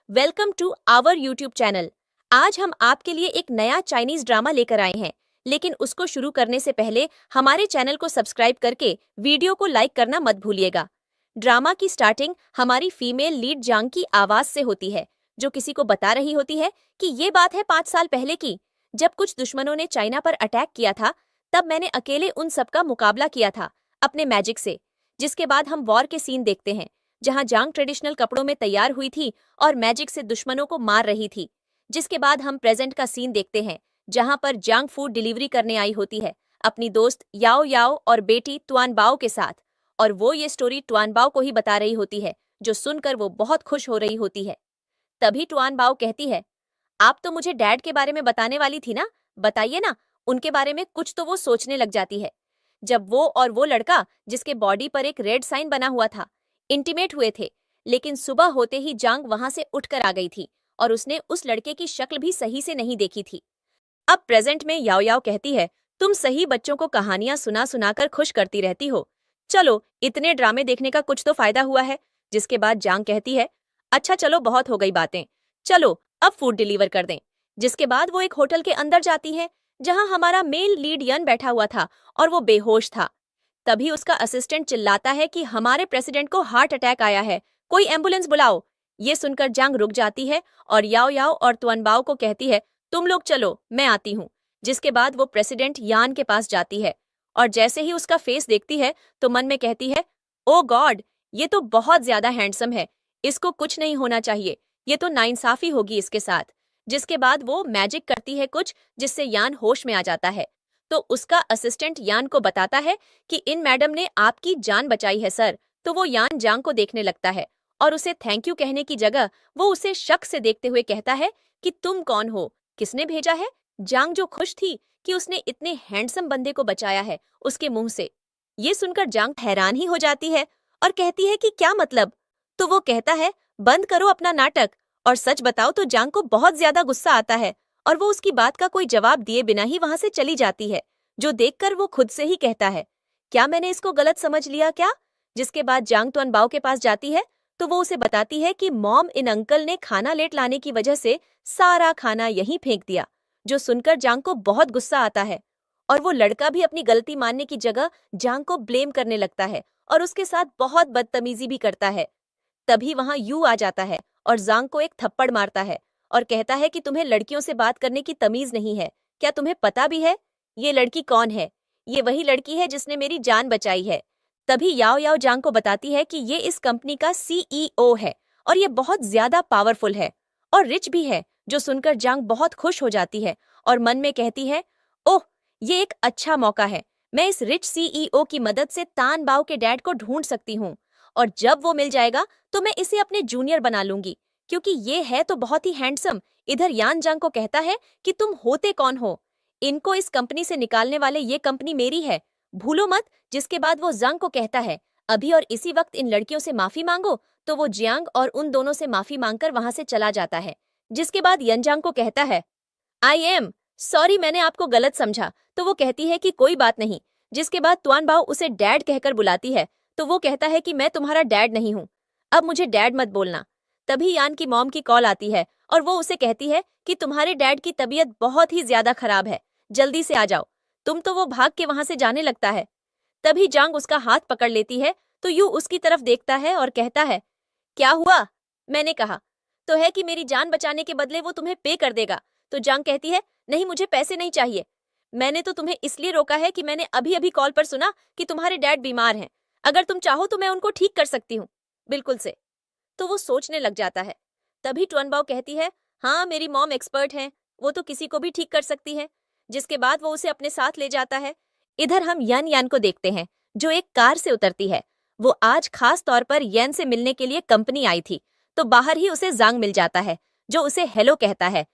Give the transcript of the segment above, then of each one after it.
Welcome to our YouTube channel. आज हम आपके लिए एक नया चाइनीज ड्रामा लेकर आए हैं, लेकिन उसको शुरू करने से पहले हमारे चैनल को सब्सक्राइब करके वीडियो को लाइक करना मत भूलिएगा। ड्रामा की स्टार्टिंग हमारी फीमेल लीड जांग की आवाज से होती है, जो किसी को बता रही होती है कि ये बात है 5 साल पहले की, जब कुछ दुश्मनों ने चाइना पर अटैक किया था। तब मैंने अकेले उन सबका मुकाबला किया था अपने मैजिक से। जिसके बाद हम वॉर के सीन देखते हैं, जहां जांग ट्रेडिशनल कपड़ों में तैयार हुई थी और मैजिक से दुश्मनों को मार रही थी। जिसके बाद हम प्रेजेंट का सीन देखते हैं, जहां पर जांग फूड डिलीवरी करने आई होती है अपनी दोस्त याओ याओ और बेटी तुआन बाओ के साथ, और वो ये स्टोरी तुआन बाओ को ही बता रही होती है, जो सुनकर वो बहुत खुश हो रही होती है। तभी तुआन बाओ कहती है, आप तो मुझे डैड के बारे में बताने वाली थी ना, बताइए ना उनके बारे में कुछ। तो वो सोचने लग जाती है। जब वो और वो लड़का जिसके बॉडी पर एक रेड साइन बना हुआ था इंटीमेट हुए थे, लेकिन सुबह होते ही जांग वहां से उठकर आ गई थी और उसने उस लड़के की शक्ल भी सही से नहीं देखी थी। अब प्रेजेंट में याओ याओ कहती है, तुम सही बच्चों को कहानियां सुना सुनाकर खुश करती रहती हो, चलो इतने ड्रामे देखने का कुछ तो फायदा हुआ है। जिसके बाद जांग कहती है, अच्छा चलो बहुत हो गई बातें, चलो अब फूड डिलीवर कर दें। जिसके बाद वो एक होटल के अंदर जाती है, जहां हमारा मेल लीड यन बैठा हुआ था और वो बेहोश था। तभी उसका असिस्टेंट चिल्लाता है कि हमारे प्रेसिडेंट को हार्ट अटैक आया है, कोई एम्बुलेंस बुलाओ। ये सुनकर जांग रुक जाती है और याओ याओ और तुअनबाओ को कहती है, तुम लोग चलो मैं आती हूँ। जिसके बाद वो प्रेसिडेंट यान के पास जाती है और जैसे ही उसका फेस देखती है तो मन में कहती है, ओ गॉड, ये तो बहुत ज्यादा हैंडसम है, इसको कुछ नहीं होना चाहिए, ये तो नाइंसाफी होगी इसके साथ। जिसके बाद वो मैजिक करती है कुछ, जिससे यान होश में आ जाता है। तो उसका असिस्टेंट यान को बताता है कि इन मैडम ने आपकी जान बचाई है सर। तो वो यान जांग को देखने लगता है और उसे थैंक यू कहने की जगह वो उसे शक से देखते हुए कहता है कि तुम कौन हो, किसने भेजा है। जांग जो खुश थी कि उसने इतने हैंडसम बंदे को बचाया है उसके मुंह से, ये सुनकर जांग हैरान ही हो जाती है और कहती है कि क्या मतलब। तो वो कहता है, बंद करो अपना नाटक और सच बताओ। तो जांग को बहुत ज्यादा गुस्सा आता है और वो उसकी बात का कोई जवाब दिए बिना ही वहां से चली जाती है, जो देखकर वो खुद से ही कहता है, क्या मैंने इसको गलत समझ लिया क्या। जिसके बाद जांग तुअनबाओ के पास जाती है तो वो उसे बताती है कि मॉम इन अंकल ने खाना लेट लाने की वजह से सारा खाना यहीं फेंक दिया। जो सुनकर जांग को बहुत गुस्सा आता है और वो लड़का भी अपनी गलती मानने की जगह जांग को ब्लेम करने लगता है और उसके साथ बहुत बदतमीजी भी करता है। तभी वहां यू आ जाता है और जांग को एक थप्पड़ मारता है और कहता है कि तुम्हें लड़कियों से बात करने की तमीज नहीं है, क्या तुम्हें पता भी है ये लड़की कौन है। ये वही लड़की है जिसने मेरी जान बचाई है। तभी याओ याओ जांग को बताती है कि ये इस कंपनी का सीईओ है और ये बहुत ज्यादा पावरफुल है और रिच भी है। जो सुनकर जांग बहुत खुश हो जाती है और मन में कहती है, ओह ये एक अच्छा मौका है, मैं इस रिच सीईओ की मदद से तान बाओ के डैड को ढूंढ सकती हूँ और जब वो मिल जाएगा तो मैं इसे अपने जूनियर बना लूंगी, क्योंकि ये है तो बहुत ही हैंडसम। इधर यान जांग को कहता है कि तुम होते कौन हो, इनको इस कंपनी से निकालने वाले, ये कंपनी मेरी है, भूलो मत। जिसके बाद वो जांग को कहता है, अभी और इसी वक्त इन लड़कियों से माफी मांगो। तो वो जियांग और उन दोनों से माफी मांगकर वहां से चला जाता है। जिसके बाद यनजांग को कहता है, आई एम सॉरी, मैंने आपको गलत समझा। तो वो कहती है कि कोई बात नहीं। जिसके बाद तुआन बाओ उसे डैड कहकर बुलाती है तो वो कहता है कि मैं तुम्हारा डैड नहीं हूँ, अब मुझे डैड मत बोलना। तभी यान की मॉम की कॉल आती है और वो उसे कहती है कि तुम्हारे डैड की तबीयत बहुत ही ज्यादा खराब है, जल्दी से आ जाओ तुम। तो वो भाग के वहां से जाने लगता है। तभी जांग उसका हाथ पकड़ लेती है तो यू उसकी तरफ देखता है और कहता है, क्या हुआ। मैंने कहा तो है कि मेरी जान बचाने के बदले वो तुम्हें पे कर देगा। तो जांग कहती है, नहीं मुझे पैसे नहीं चाहिए, मैंने तो तुम्हें इसलिए रोका है कि मैंने अभी अभी कॉल पर सुना कि तुम्हारे डैड बीमार हैं, अगर तुम चाहो तो मैं उनको ठीक कर सकती हूँ बिल्कुल से। तो वो सोचने लग जाता है। तभी टुअनबाओ कहती है, हाँ मेरी मॉम एक्सपर्ट है, वो तो किसी को भी ठीक कर सकती है। जिसके बाद वो उसे अपने साथ ले जाता है। इधर हम यन यान को देखते हैं, जो एक कार से उतरती है। वो आज खास तौर पर यन से मिलने के लिए कंपनी आई थी। तो बाहर ही उसे जांग मिल जाता है, जो उसे हेलो कहता है।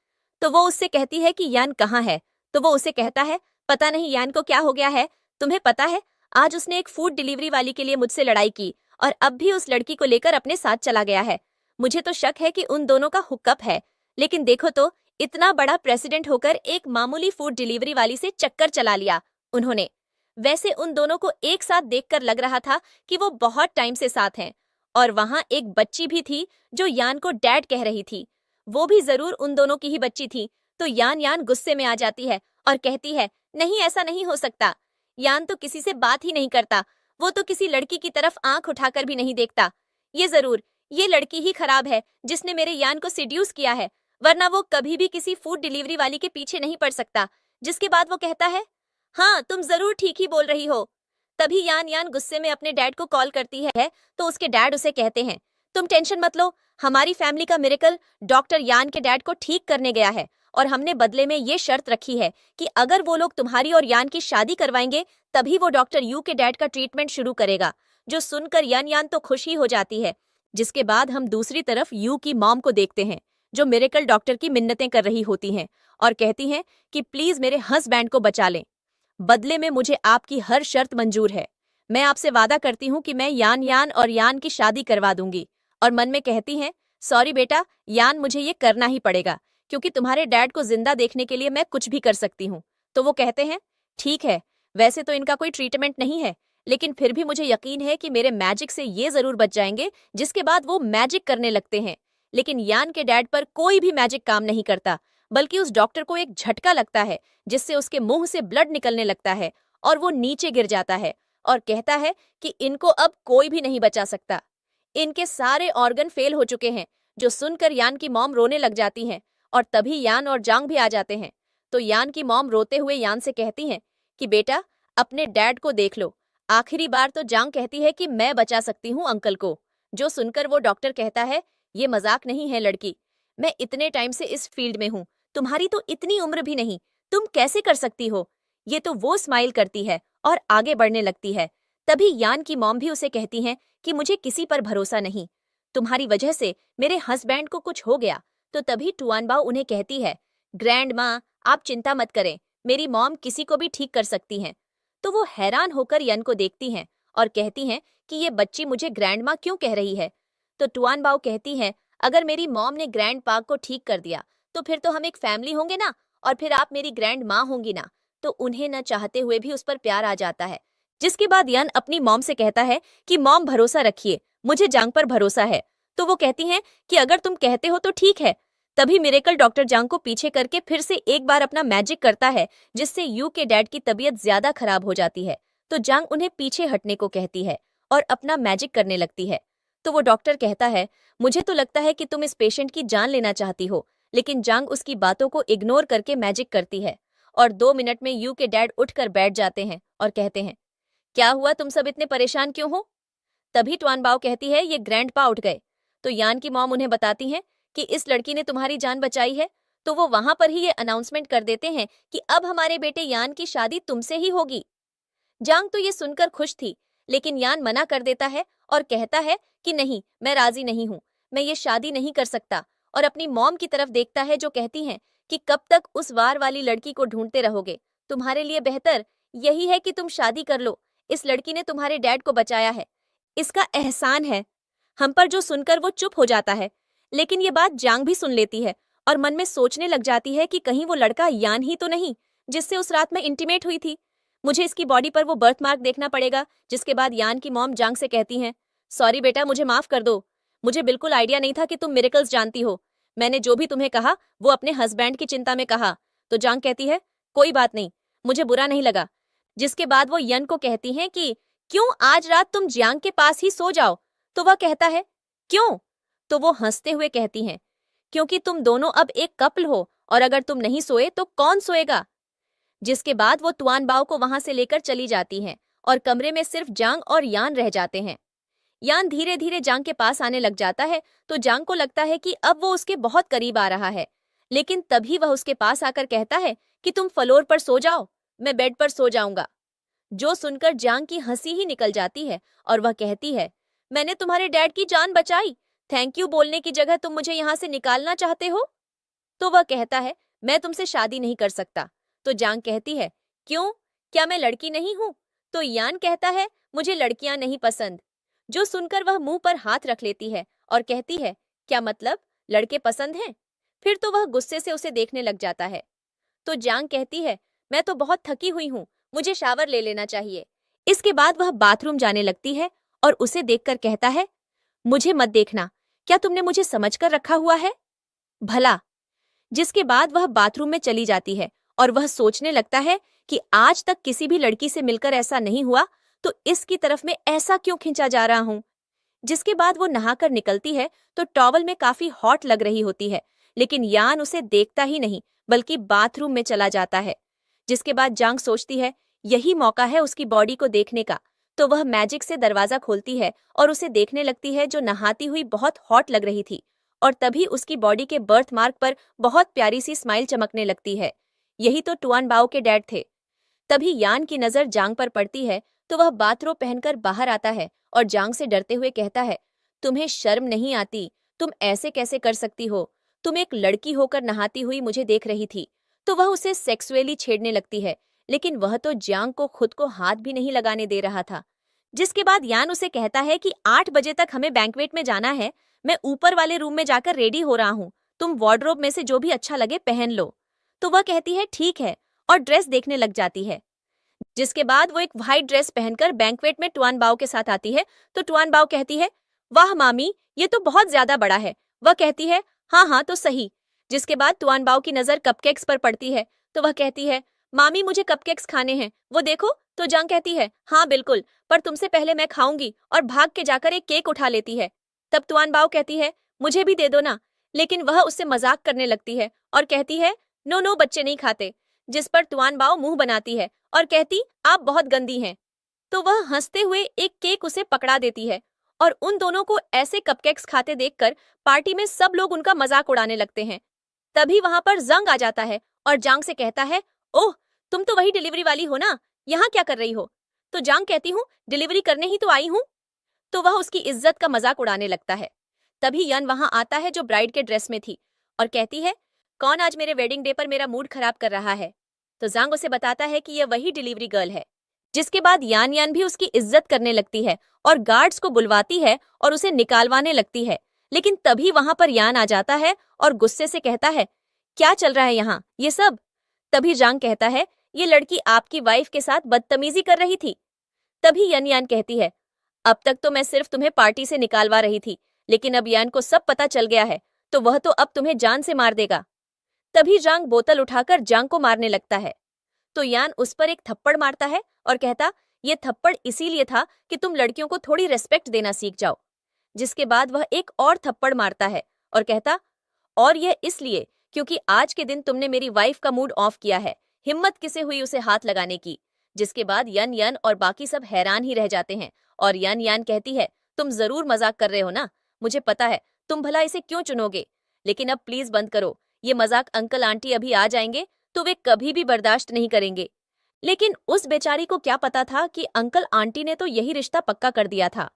तो वो उससे कहती है कि यान कहाँ है। तो वो उसे कहता है, पता नहीं यान को क्या हो गया है, तुम्हें पता है आज उसने एक फूड डिलीवरी वाली के लिए मुझसे लड़ाई की और अब भी उस लड़की को लेकर अपने साथ चला गया है। मुझे तो शक है कि उन दोनों का हुक्कअप है, लेकिन देखो तो इतना बड़ा प्रेसिडेंट होकर एक मामूली फूड डिलीवरी वाली से चक्कर चला लिया उन्होंने। वैसे उन दोनों को एक साथ देखकर लग रहा था कि वो बहुत टाइम से साथ हैं और वहां एक बच्ची भी थी जो यान को डैड कह रही थी। वो भी जरूर उन दोनों की ही बच्ची थी। तो यान यान गुस्से में आ जाती है और कहती है, नहीं ऐसा नहीं हो सकता। यान तो किसी से बात ही नहीं करता, वो तो किसी लड़की की तरफ आंख उठाकर भी नहीं देखता। ये लड़की ही खराब है जिसने मेरे यान को सिड्यूस किया है, वरना वो कभी भी किसी फूड डिलीवरी वाली के पीछे नहीं पड़ सकता। जिसके बाद वो कहता है, हाँ तुम जरूर ठीक ही बोल रही हो। तभी यान यान गुस्से में अपने डैड को कॉल करती है तो उसके डैड उसे कहते हैं, तुम टेंशन मत लो, हमारी फैमिली का मिरेकल डॉक्टर यान के डैड को ठीक करने गया है और हमने बदले में ये शर्त रखी है कि अगर वो लोग तुम्हारी और यान की शादी करवाएंगे तभी वो डॉक्टर यू के डैड का ट्रीटमेंट शुरू करेगा। जो सुनकर यान यान तो खुश ही हो जाती है। जिसके बाद हम दूसरी तरफ यू की मॉम को देखते हैं जो मिरेकल डॉक्टर की मिन्नतें कर रही होती हैं और कहती हैं कि प्लीज मेरे हस्बैंड को बचा लें, बदले में मुझे आपकी हर शर्त मंजूर है। मैं आपसे वादा करती हूँ कि मैं यान यान और यान की शादी करवा दूंगी। और मन में कहती हैं, सॉरी बेटा यान, मुझे ये करना ही पड़ेगा क्योंकि तुम्हारे डैड को जिंदा देखने के लिए मैं कुछ भी कर सकती हूँ। तो वो कहते हैं, ठीक है, वैसे तो इनका कोई ट्रीटमेंट नहीं है, लेकिन फिर भी मुझे यकीन है कि मेरे मैजिक से ये जरूर बच जाएंगे। जिसके बाद वो मैजिक करने लगते हैं। लेकिन यान के डैड पर कोई भी मैजिक काम नहीं करता, बल्कि उस डॉक्टर को एक झटका लगता है जिससे उसके मुंह से ब्लड निकलने लगता है और वो नीचे गिर जाता है और कहता है कि इनको अब कोई भी नहीं बचा सकता, इनके सारे ऑर्गन फेल हो चुके हैं। जो सुनकर यान की मॉम रोने लग जाती हैं और तभी यान और जांग भी आ जाते हैं। तो यान की मॉम रोते हुए यान से कहती हैं कि बेटा अपने डैड को देख लो। आखिरी बार तो जांग कहती है कि मैं बचा सकती हूँ अंकल को। जो सुनकर वो डॉक्टर कहता है, ये मजाक नहीं है लड़की, मैं इतने टाइम से इस फील्ड में हूँ, तुम्हारी तो इतनी उम्र भी नहीं, तुम कैसे कर सकती हो। ये तो वो स्माइल करती है और आगे बढ़ने लगती है। तभी यान की मॉम भी उसे कहती हैं कि मुझे किसी पर भरोसा नहीं, तुम्हारी वजह से मेरे हस्बैंड को कुछ हो गया। तो तभी टुआनबाओ उन्हें कहती है, ग्रैंड माँ आप चिंता मत करें, मेरी मॉम किसी को भी ठीक कर सकती हैं। तो वो हैरान होकर यन को देखती हैं और कहती हैं कि ये बच्ची मुझे ग्रैंड माँ क्यों कह रही है। तो टुआनबाओ कहती हैं, अगर मेरी मॉम ने ग्रैंड पा को ठीक कर दिया तो फिर तो हम एक फैमिली होंगे ना, और फिर आप मेरी ग्रैंड माँ होंगी ना। तो उन्हें न चाहते हुए भी उस पर प्यार आ जाता है। जिसके बाद यन अपनी मॉम से कहता है कि मॉम भरोसा रखिए, मुझे जांग पर भरोसा है। तो वो कहती हैं कि अगर तुम कहते हो तो ठीक है। तभी मिरेकल डॉक्टर जांग को पीछे करके फिर से एक बार अपना मैजिक करता है जिससे यू के डैड की तबीयत ज्यादा खराब हो जाती है। तो जांग उन्हें पीछे हटने को कहती है और अपना मैजिक करने लगती है। तो वो डॉक्टर कहता है, मुझे तो लगता है कि तुम इस पेशेंट की जान लेना चाहती हो। लेकिन जांग उसकी बातों को इग्नोर करके मैजिक करती है और 2 मिनट में यू के डैड उठकर बैठ जाते हैं और कहते हैं, क्या हुआ, तुम सब इतने परेशान क्यों हो। तभी टुआनबाओ कहती है, ये ग्रैंडपा उठ गए। तो यान की मॉम उन्हें बताती हैं कि इस लड़की ने तुम्हारी जान बचाई है। तो वो वहां पर ही ये अनाउंसमेंट कर देते हैं कि अब हमारे बेटे यान की शादी तुमसे ही होगी। जांग तो ये सुनकर खुश थी, लेकिन यान मना कर देता है और कहता है कि नहीं, मैं राजी नहीं हूँ, मैं ये शादी नहीं कर सकता। और अपनी मॉम की तरफ देखता है जो कहती हैं कि कब तक उस वार वाली लड़की को ढूंढते रहोगे, तुम्हारे लिए बेहतर यही है कि तुम शादी कर लो। इस लड़की ने तुम्हारे डैड को बचाया है, इसका एहसान है हम पर। जो सुनकर वो चुप हो जाता है, लेकिन ये बात जांग भी सुन लेती है और मन में सोचने लग जाती है कि कहीं वो लड़का यान ही तो नहीं जिससे उस रात में इंटीमेट हुई थी। मुझे इसकी बॉडी पर वो बर्थ मार्क देखना पड़ेगा। जिसके बाद यान की मॉम जांग से कहती हैं, सॉरी बेटा, मुझे माफ कर दो, मुझे बिल्कुल आइडिया नहीं था कि तुम मिरेकल्स जानती हो। मैंने जो भी तुम्हें कहा वो अपने हस्बैंड की चिंता में कहा। तो जांग कहती है, कोई बात नहीं, मुझे बुरा नहीं लगा। जिसके बाद वो यन को कहती हैं कि क्यों आज रात तुम जियांग के पास ही सो जाओ। तो वह कहता है, क्यों। तो वो हंसते हुए कहती हैं, क्योंकि तुम दोनों अब एक कपल हो और अगर तुम नहीं सोए तो कौन सोएगा। जिसके बाद वो टुआनबाओ को वहां से लेकर चली जाती हैं और कमरे में सिर्फ जांग और यान रह जाते हैं। यान धीरे धीरे जांग के पास आने लग जाता है तो जांग को लगता है कि अब वो उसके बहुत करीब आ रहा है। लेकिन तभी वह उसके पास आकर कहता है कि तुम फ्लोर पर सो जाओ, मैं बेड पर सो जाऊंगा। जो सुनकर जांग की हंसी ही निकल जाती है और वह कहती है, मैंने तुम्हारे डैड की जान बचाई, थैंक यू बोलने की जगह तुम मुझे यहाँ से निकालना चाहते हो। तो वह कहता है, मैं तुमसे शादी नहीं कर सकता। तो जांग कहती है, क्यों, क्या मैं लड़की नहीं हूँ। तो यान कहता है, मुझे लड़कियां नहीं पसंद। जो सुनकर वह मुंह पर हाथ रख लेती है और कहती है, क्या मतलब, लड़के पसंद हैं। फिर तो वह गुस्से से उसे देखने लग जाता है। तो जांग कहती है, मैं तो बहुत थकी हुई हूँ, मुझे शावर ले लेना चाहिए। इसके बाद वह बाथरूम जाने लगती है और उसे देखकर कहता है, मुझे मत देखना, क्या तुमने मुझे समझकर रखा हुआ है? भला। जिसके बाद वह बाथरूम में चली जाती है और वह सोचने लगता है कि आज तक किसी भी लड़की से मिलकर ऐसा नहीं हुआ, तो इसकी तरफ में ऐसा क्यों खिंचा जा रहा हूं। जिसके बाद वो नहाकर निकलती है तो टॉवल में काफी हॉट लग रही होती है, लेकिन यान उसे देखता ही नहीं बल्कि बाथरूम में चला जाता है। जिसके बाद जांग सोचती है यही मौका है उसकी बॉडी को देखने का, तो वह मैजिक से दरवाजा खोलती है और उसे देखने लगती है जो नहाती हुई बहुत हॉट लग रही थी। और तभी उसकी बॉडी के बर्थ मार्क पर बहुत प्यारी सी स्माइल चमकने लगती है। यही तो टुआन बाओ के डैड थे। तभी यान की नजर जांग पर पड़ती है तो वह बाथरोब पहनकर बाहर आता है और जांग से डरते हुए कहता है, तुम्हें शर्म नहीं आती? तुम ऐसे कैसे कर सकती हो? तुम एक लड़की होकर नहाती हुई मुझे देख रही थी। तो वह उसे सेक्सुअली छेड़ने लगती है, लेकिन वह तो जांग को खुद को हाथ भी नहीं लगाने दे रहा था। जिसके बाद यान उसे कहता है कि 8 बजे तक हमें बैंक्वेट में जाना है, मैं ऊपर वाले रूम में जाकर रेडी हो रहा हूँ, तुम वार्डरोब में से जो भी अच्छा लगे पहन लो। तो वह कहती है ठीक है और ड्रेस देखने लग जाती है। जिसके बाद वो एक व्हाइट ड्रेस पहनकर बैंक्वेट में टुआन बाओ के साथ आती है तो टुआन बाओ कहती है, वाह मामी, ये तो बहुत ज्यादा बड़ा है। वह कहती है, हाँ हाँ तो सही। जिसके बाद टुआन बाओ की नजर कपकेक्स पर पड़ती है तो वह कहती है, मामी मुझे कपकेक्स खाने हैं, वो देखो। तो जांग कहती है, हाँ बिल्कुल, पर तुमसे पहले मैं खाऊंगी, और भाग के जाकर एक केक उठा लेती है। तब टुआन बाओ कहती है, मुझे भी दे दो ना, लेकिन वह उससे मजाक करने लगती है और कहती है, नो नो बच्चे नहीं खाते। जिस पर टुआन बाओ मुंह बनाती है और कहती, आप बहुत गंदी हैं। तो वह हंसते हुए एक केक उसे पकड़ा देती है और उन दोनों को ऐसे कपकेक्स खाते देखकर पार्टी में सब लोग उनका मजाक उड़ाने लगते हैं। तभी वहां पर जंग आ जाता है और जांग से कहता है, ओह तुम तो वही डिलीवरी वाली हो ना, यहाँ क्या कर रही हो? तो जांग कहती हूँ, डिलीवरी करने ही तो आई हूँ। तो वह उसकी इज्जत का मजाक उड़ाने लगता है। तभी यन वहां आता है जो ब्राइड के ड्रेस में थी और कहती है, कौन आज मेरे वेडिंग डे पर मेरा मूड खराब कर रहा है? तो जांग उसे बताता है कि यह वही डिलीवरी गर्ल है। जिसके बाद यान यान भी उसकी इज्जत करने लगती है और गार्ड्स को बुलवाती है और उसे निकालवाने लगती है। लेकिन तभी वहां पर यान आ जाता है और गुस्से से कहता है, क्या चल रहा है यहाँ ये सब? तभी जांग कहता है, ये लड़की आपकी वाइफ के साथ बदतमीजी कर रही थी। तभी यन यान कहती है, अब तक तो मैं सिर्फ तुम्हें पार्टी से निकालवा रही थी, लेकिन अब यान को सब पता चल गया है, तो वह तो अब तुम्हें जान से मार देगा। तभी जांग बोतल उठाकर जांग को मारने लगता है। तो यान उस पर एक थप्पड़ मारता है और कहता, ये थप्पड़ इसीलिए था कि तुम लड़कियों को थोड़ी रेस्पेक्ट देना सीख जाओ। जिसके बाद वह एक और थप्पड़ मारता है और कहता, और यह इसलिए क्योंकि आज के दिन तुमने मेरी वाइफ का मूड ऑफ किया है, हिम्मत किसे हुई उसे हाथ लगाने की। जिसके बाद यन यन और बाकी सब हैरान ही रह जाते हैं और यन यान कहती है, तुम जरूर मजाक कर रहे हो ना, मुझे पता है, तुम भला इसे क्यों चुनोगे, लेकिन अब प्लीज बंद करो, ये मजाक अंकल आंटी अभी आ जाएंगे तो वे कभी भी बर्दाश्त नहीं करेंगे। लेकिन उस बेचारी को क्या पता था कि अंकल आंटी ने तो यही रिश्ता पक्का कर दिया था।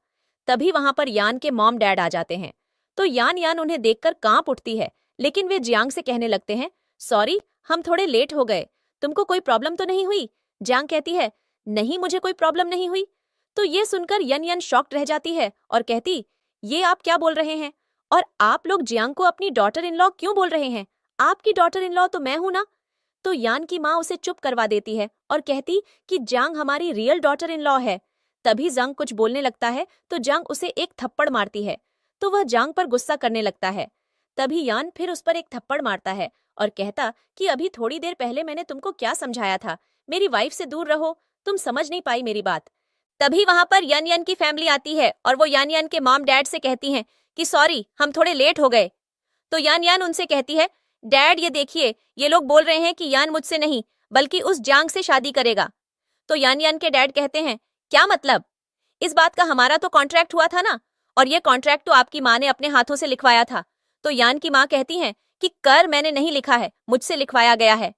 तभी वहां पर यान के मॉम डैड आ जाते हैं तो यान यान उन्हें देखकर कांप उठती है, लेकिन वे जियांग से कहने लगते हैं, सॉरी हम थोड़े लेट हो गए, तुमको कोई प्रॉब्लम तो नहीं हुई? जियांग कहती है, नहीं मुझे कोई प्रॉब्लम नहीं हुई। तो ये सुनकर यन यन शॉक्ड रह जाती है और कहती, ये आप क्या बोल रहे हैं? और आप लोग जियांग को अपनी डॉटर इन लॉ क्यों बोल रहे हैं? आपकी डॉटर इन लॉ तो मैं हूं ना। तो यान की माँ उसे चुप करवा देती है और कहती कि जांग हमारी रियल डॉटर इन लॉ है। तभी जांग कुछ बोलने लगता है तो जांग उसे एक थप्पड़ मारती है, तो वह जांग पर गुस्सा करने लगता है। तभी यान फिर उस पर एक थप्पड़ मारता है और कहता कि अभी थोड़ी देर पहले मैंने तुमको क्या समझाया था, मेरी वाइफ से दूर रहो, तुम समझ नहीं पाई मेरी बात। तभी वहां पर यन यन की फैमिली आती है और वो यान यान के मॉम डैड से कहती हैं कि सॉरी हम थोड़े लेट हो गए। तो यान यान उनसे कहती है, डैड ये देखिए, ये लोग बोल रहे हैं कि यान मुझसे नहीं बल्कि उस जांग से शादी करेगा। तो यान यान के डैड कहते हैं, क्या मतलब? इस बात का हमारा तो कॉन्ट्रैक्ट हुआ था ना, और ये कॉन्ट्रैक्ट तो आपकी माँ ने अपने हाथों से लिखवाया था। तो यान की माँ कहती हैं कि कर मैंने नहीं लिखा है, मुझसे लिखवाया गया है।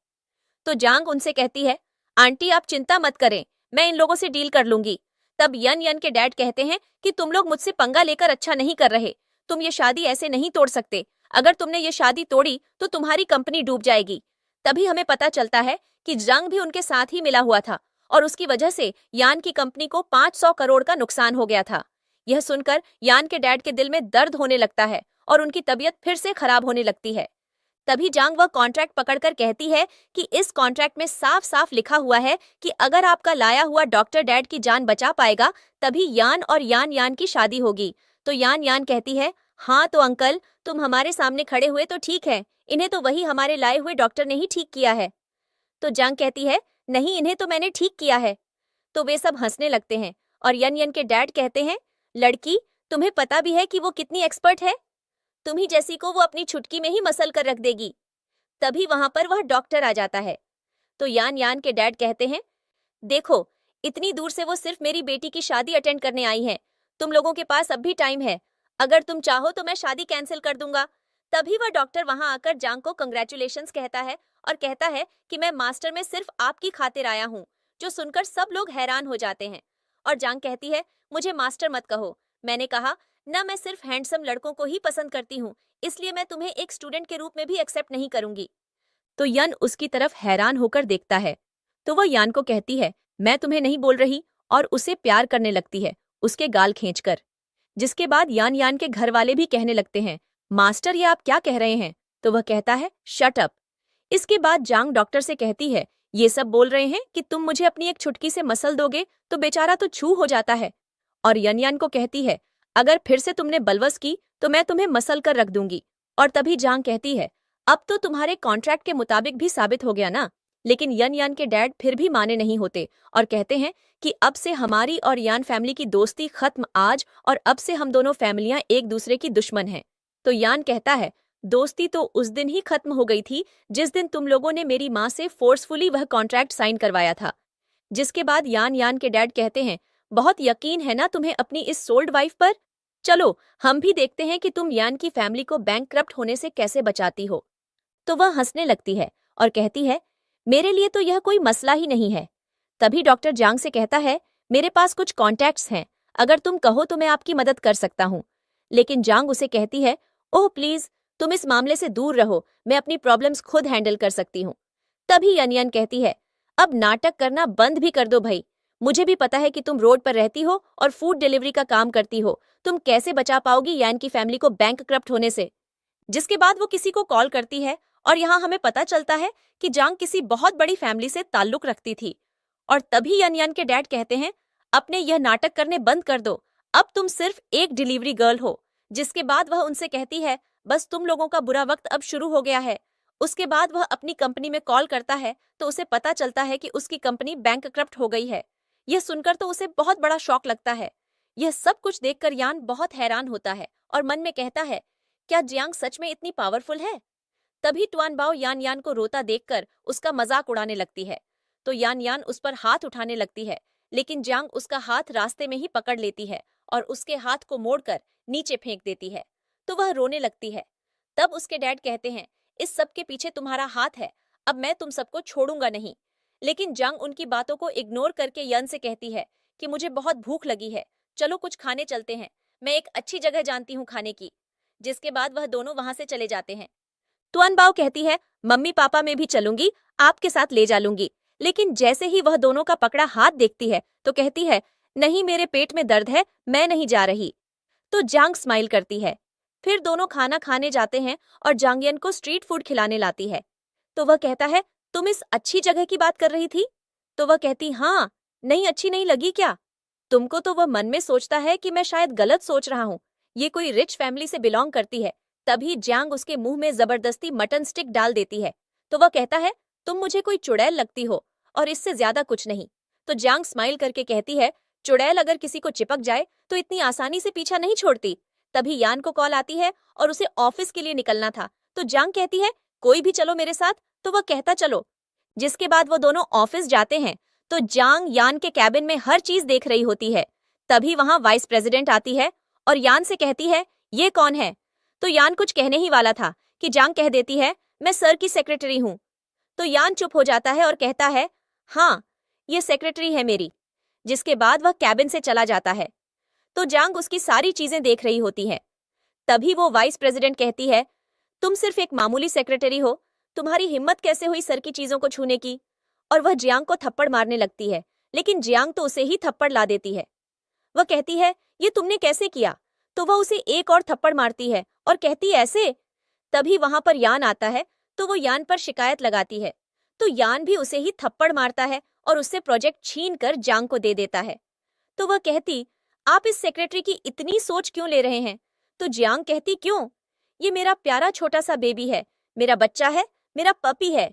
तो जांग उनसे कहती है, आंटी आप चिंता मत करें, मैं इन लोगों से डील कर लूंगी। तब यन यन के डैड कहते हैं कि तुम लोग मुझसे पंगा लेकर अच्छा नहीं कर रहे, तुम ये शादी ऐसे नहीं तोड़ सकते, अगर तुमने ये शादी तोड़ी तो तुम्हारी कंपनी डूब जाएगी। तभी हमें पता चलता है कि जंग भी उनके साथ ही मिला हुआ था और उसकी वजह से यान की कंपनी को 500 करोड़ का नुकसान हो गया था। यह सुनकर यान के डैड के दिल में दर्द होने लगता है और उनकी तबीयत फिर से खराब होने लगती है। तभी जांग वह कॉन्ट्रैक्ट पकड़कर कहती है कि इस कॉन्ट्रैक्ट में साफ साफ लिखा हुआ है कि अगर आपका लाया हुआ डॉक्टर डैड की जान बचा पाएगा तभी यान और यान यान की शादी होगी। तो यान यान कहती है, हाँ तो अंकल, तुम हमारे सामने खड़े हुए तो ठीक है, इन्हें तो वही हमारे लाए हुए डॉक्टर ने ही ठीक किया है। तो जांग कहती है, नहीं इन्हें तो मैंने ठीक किया है। तो वे सब हंसने लगते हैं और यन यन के डैड कहते हैं, लड़की, तुम्हें पता भी है कि वो कितनी एक्सपर्ट है? तुम्ही जैसी को वो अपनी छुटकी में ही मसल कर रख देगी। तभी वहां पर वह डॉक्टर आ जाता है। तो यान यान के डैड कहते हैं, देखो, इतनी दूर से वो सिर्फ मेरी बेटी की शादी अटेंड करने आई हैं। तुम लोगों के पास अब भी टाइम है। अगर तुम चाहो तो मैं शादी कैंसिल कर दूंगा। तभी वह डॉक्टर वहां आकर जांग को कंग्रेचुलेशंस कहता है और कहता है कि मैं मास्टर में सिर्फ आपकी खातिर आया हूँ, जो सुनकर सब लोग हैरान हो जाते हैं। और जांग कहती है, मुझे मास्टर मत कहो। मैंने कहा न, मैं सिर्फ हैंडसम लड़कों को ही पसंद करती हूँ, इसलिए मैं तुम्हें एक स्टूडेंट के रूप में भी एक्सेप्ट नहीं करूंगी। तो यन उसकी तरफ हैरान होकर देखता है। तो वह यान को कहती है, मैं तुम्हें नहीं बोल रही, और उसे प्यार करने लगती है, उसके गाल खींचकर। जिसके बाद यान यान के घर वाले भी कहने लगते हैं, मास्टर ये आप क्या कह रहे हैं? तो वह कहता है, शट अप। इसके बाद जांग डॉक्टर से कहती है, ये सब बोल रहे हैं कि तुम मुझे अपनी एक छुटकी से मसल दोगे तो बेचारा तो छू हो जाता है। और यन यान को कहती है, अगर फिर से तुमने बलवस की तो मैं तुम्हें मसल कर रख दूंगी। और तभी जांग कहती है, अब तो तुम्हारे कॉन्ट्रैक्ट के मुताबिक भी साबित हो गया ना। लेकिन यन यान के डैड फिर भी माने नहीं होते और कहते हैं कि अब से हमारी और यान फैमिली की दोस्ती खत्म आज, और अब से हम दोनों फैमिलियां एक दूसरे की दुश्मन हैं। तो यान कहता है, दोस्ती तो उस दिन ही खत्म हो गई थी जिस दिन तुम लोगों ने मेरी माँ से फोर्सफुली वह कॉन्ट्रैक्ट साइन करवाया था। जिसके बाद यान यान के डैड कहते हैं, बहुत यकीन है ना तुम्हें अपनी इस सोल्ड वाइफ पर? चलो हम भी देखते हैं कि तुम यान की फैमिली को बैंकक्रप्ट होने से कैसे बचाती हो। तो वह हंसने लगती है और कहती है, मेरे लिए तो यह कोई मसला ही नहीं है। तभी डॉक्टर जांग से कहता है, मेरे पास कुछ कॉन्टैक्ट्स हैं, अगर तुम कहो तो मैं आपकी मदद कर सकता हूँ। लेकिन जांग उसे कहती है, ओह प्लीज, तुम इस मामले से दूर रहो, मैं अपनी प्रॉब्लम्स खुद हैंडल कर सकती हूँ। तभी यन कहती है, अब नाटक करना बंद भी कर दो भाई। मुझे भी पता है कि तुम रोड पर रहती हो और फूड डिलीवरी का काम करती हो, तुम कैसे बचा पाओगी यान की फैमिली को बैंकक्रप्ट होने से। जिसके बाद वो किसी को कॉल करती है और यहाँ हमें पता चलता है कि जांग किसी बहुत बड़ी फैमिली से ताल्लुक रखती थी। और तभी यन यन के डैड कहते हैं, अपने यह नाटक करने बंद कर दो, अब तुम सिर्फ एक डिलीवरी गर्ल हो। जिसके बाद वह उनसे कहती है, बस तुम लोगों का बुरा वक्त अब शुरू हो गया है। उसके बाद वह अपनी कंपनी में कॉल करता है तो उसे पता चलता है कि उसकी कंपनी बैंकक्रप्ट हो गई है। यह सुनकर तो उसे बहुत बड़ा शॉक लगता है। यह सब कुछ देखकर यान बहुत हैरान होता है और मन में कहता है, क्या जियांग सच में इतनी पावरफुल है? तभी टुआन बाओ यान यान को रोता देखकर उसका मजाक उड़ाने लगती है। तो यान यान उस पर हाथ उठाने लगती है, लेकिन जियांग उसका हाथ रास्ते में ही पकड़ लेती है और उसके हाथ को मोड़कर नीचे फेंक देती है। तो वह रोने लगती है। तब उसके डैड कहते हैं, इस सब के पीछे तुम्हारा हाथ है, अब मैं तुम सबको छोड़ूंगा नहीं। लेकिन जंग उनकी बातों को इग्नोर करके यन से कहती है कि मुझे बहुत भूख लगी है, चलो कुछ खाने चलते हैं, मैं एक अच्छी जगह जानती हूँ खाने की। जिसके बाद वह दोनों वहां से चले जाते हैं। तुअन बाओ कहती है, मम्मी पापा मैं भी चलूंगी, आपके साथ ले जा लूंगी। लेकिन जैसे ही वह दोनों का पकड़ा हाथ देखती है तो कहती है, नहीं मेरे पेट में दर्द है, मैं नहीं जा रही। तो जांग स्माइल करती है। फिर दोनों खाना खाने जाते हैं और जांगियन को स्ट्रीट फूड खिलाने लाती है। तो वह कहता है, तुम इस अच्छी जगह की बात कर रही थी? तो वह कहती, हाँ, नहीं अच्छी नहीं लगी क्या? तुमको? तो वह मन में सोचता है कि मैं शायद गलत सोच रहा हूँ, ये कोई रिच फैमिली से बिलोंग करती है। तभी जांग उसके मुंह में जबरदस्ती मटन स्टिक डाल देती है। तो वह कहता है, तुम मुझे कोई चुड़ैल लगती हो और इससे ज्यादा कुछ नहीं। तो जांग स्माइल करके कहती है, चुड़ैल अगर किसी को चिपक जाए तो इतनी आसानी से पीछा नहीं छोड़ती। तभी यान को कॉल आती है और उसे ऑफिस के लिए निकलना था। तो जांग कहती है, कोई भी चलो मेरे साथ। तो वह कहता चलो। जिसके बाद वो दोनों ऑफिस जाते हैं। तो जांग यान के कैबिन में हर चीज देख रही होती है। तभी वहां वाइस प्रेसिडेंट आती है और यान से कहती है, ये कौन है? तो यान कुछ कहने ही वाला था कि जांग कह देती है, मैं सर की सेक्रेटरी हूं। तो यान चुप हो जाता है और कहता है, हाँ, ये सेक्रेटरी है मेरी। जिसके बाद वह कैबिन से चला जाता है। तो जांग उसकी सारी चीजें देख रही होती है। तभी वो वाइस प्रेसिडेंट कहती है, तुम सिर्फ एक मामूली सेक्रेटरी हो, तुम्हारी हिम्मत कैसे हुई सर की चीजों को छूने की? और वह जियांग को थप्पड़ मारने लगती है, लेकिन जियांग तो उसे ही थप्पड़ ला देती है। वह कहती है, ये तुमने कैसे किया? तो वह उसे एक और थप्पड़ मारती है और कहती ऐसे। तभी वहां पर यान आता है तो वो यान पर शिकायत लगाती है। तो यान भी उसे ही थप्पड़ मारता है और उससे प्रोजेक्ट छीन कर जांग को दे देता है। तो वह कहती, आप इस सेक्रेटरी की इतनी सोच क्यों ले रहे हैं? तो जियांग कहती, क्यों? ये मेरा प्यारा छोटा सा बेबी है, मेरा बच्चा है, मेरा पपी है।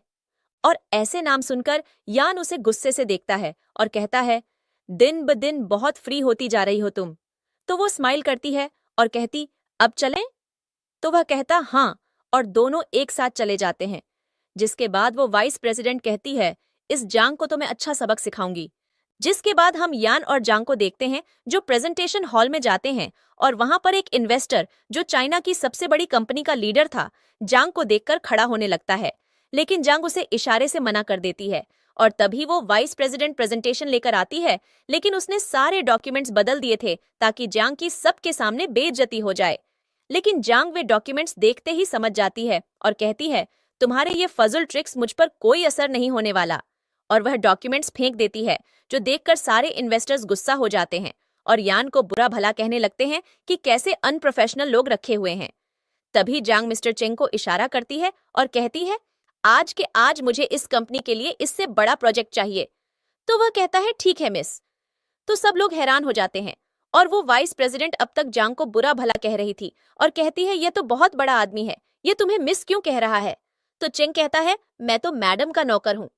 और ऐसे नाम सुनकर यान उसे गुस्से से देखता है और कहता है, दिन ब दिन बहुत फ्री होती जा रही हो तुम। तो वो स्माइल करती है और कहती, अब चलें? तो वह कहता, हाँ, और दोनों एक साथ चले जाते हैं। जिसके बाद वो वाइस प्रेसिडेंट कहती है, इस जांग को तो मैं अच्छा सबक सिखाऊंगी। जिसके बाद हम यान और जांग को देखते हैं जो प्रेजेंटेशन हॉल में जाते हैं और वहां पर एक इन्वेस्टर जो चाइना की सबसे बड़ी कंपनी का लीडर था, जांग को देखकर खड़ा होने लगता है, लेकिन जांग उसे इशारे से मना कर देती है। और तभी वो वाइस प्रेसिडेंट प्रेजेंटेशन लेकर आती है, लेकिन उसने सारे डॉक्यूमेंट्स बदल दिए थे ताकि जांग की सबके सामने बेइज्जती हो जाए। लेकिन जांग वे डॉक्यूमेंट्स देखते ही समझ जाती है और कहती है, तुम्हारे ये फजल ट्रिक्स मुझ पर कोई असर नहीं होने वाला। और वह डॉक्यूमेंट्स फेंक देती है, जो देखकर सारे इन्वेस्टर्स गुस्सा हो जाते हैं और यान को बुरा भला कहने लगते हैं कि कैसे अनप्रोफेशनल लोग रखे हुए हैं। तभी जांग मिस्टर चेंग को इशारा करती है और कहती है, आज के आज मुझे इस कंपनी के लिए इससे बड़ा प्रोजेक्ट चाहिए। तो वह कहता है, ठीक है मिस। तो सब लोग हैरान हो जाते हैं और वो वाइस प्रेसिडेंट अब तक जांग को बुरा भला कह रही थी और कहती है, यह तो बहुत बड़ा आदमी है, ये तुम्हें मिस क्यों कह रहा है? तो चेंग कहता है, मैं तो मैडम का नौकर हूँ।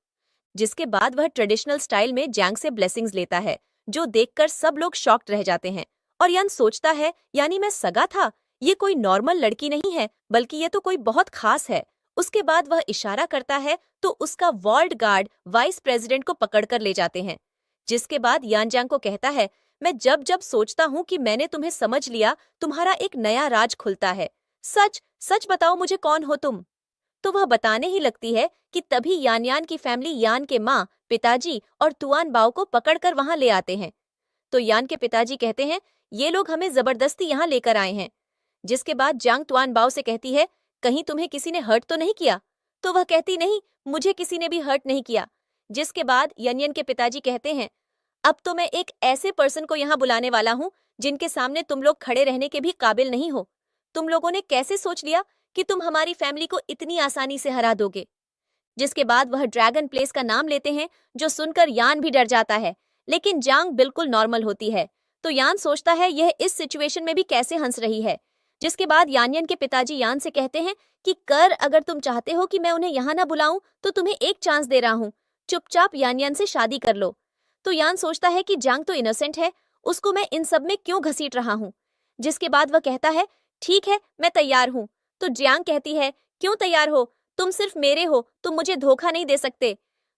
जिसके बाद वह ट्रेडिशनल स्टाइल में जांग से ब्लेसिंग्स लेता है, जो देखकर सब लोग शॉक्ड रह जाते हैं। और यान सोचता है, यानी मैं सगा था? ये कोई नॉर्मल लड़की नहीं है, बल्कि ये तो कोई बहुत खास है। उसके बाद वह इशारा करता है तो उसका वॉल्ड गार्ड वाइस प्रेसिडेंट को पकड़कर ले जाते हैं। जिसके बाद यान जांग को कहता है, मैं जब जब सोचता हूँ कि मैंने तुम्हें समझ लिया, तुम्हारा एक नया राज खुलता है। सच सच बताओ, मुझे कौन हो तुम? तो वह बताने ही लगती है कि तभी यान यान की फैमिली यान के माँ, पिताजी और तुआन बाओ को पकड़कर वहां ले आते हैं। तो यान के पिताजी कहते हैं, ये लोग हमें जबरदस्ती यहाँ लेकर आए हैं। जिसके बाद जांग तुआन बाओ से कहती है, कहीं तुम्हें किसी ने हर्ट तो नहीं किया? तो वह कहती, नहीं, मुझे किसी ने भी हर्ट नहीं किया। जिसके बाद यन के पिताजी कहते हैं, अब तो मैं एक ऐसे पर्सन को यहाँ बुलाने वाला हूँ जिनके सामने तुम लोग खड़े रहने के भी काबिल नहीं हो। तुम लोगों ने कैसे सोच लिया कि तुम हमारी फैमिली को इतनी आसानी से हरा दोगे? जिसके बाद वह ड्रैगन प्लेस का नाम लेते हैं, जो सुनकर यान भी डर जाता है, लेकिन जांग बिल्कुल नॉर्मल होती है। तो यान सोचता है, यह इस सिचुएशन में भी कैसे हंस रही है। जिसके बाद यान के पिताजी यान से कहते हैं कि कर, अगर तुम चाहते हो कि मैं उन्हें यहाँ ना बुलाऊं तो तुम्हें एक चांस दे रहा हूँ, चुपचाप यान से शादी कर लो। तो यान सोचता है कि जांग तो इनोसेंट है, उसको मैं इन सब में क्यों घसीट रहा हूँ। जिसके बाद वह कहता है, ठीक है, मैं तैयार हूँ। तो जांग कहती है, क्यों तैयार हो? तुम सिर्फ मेरे हो, तुम मुझे धोखा नहीं दे सकते।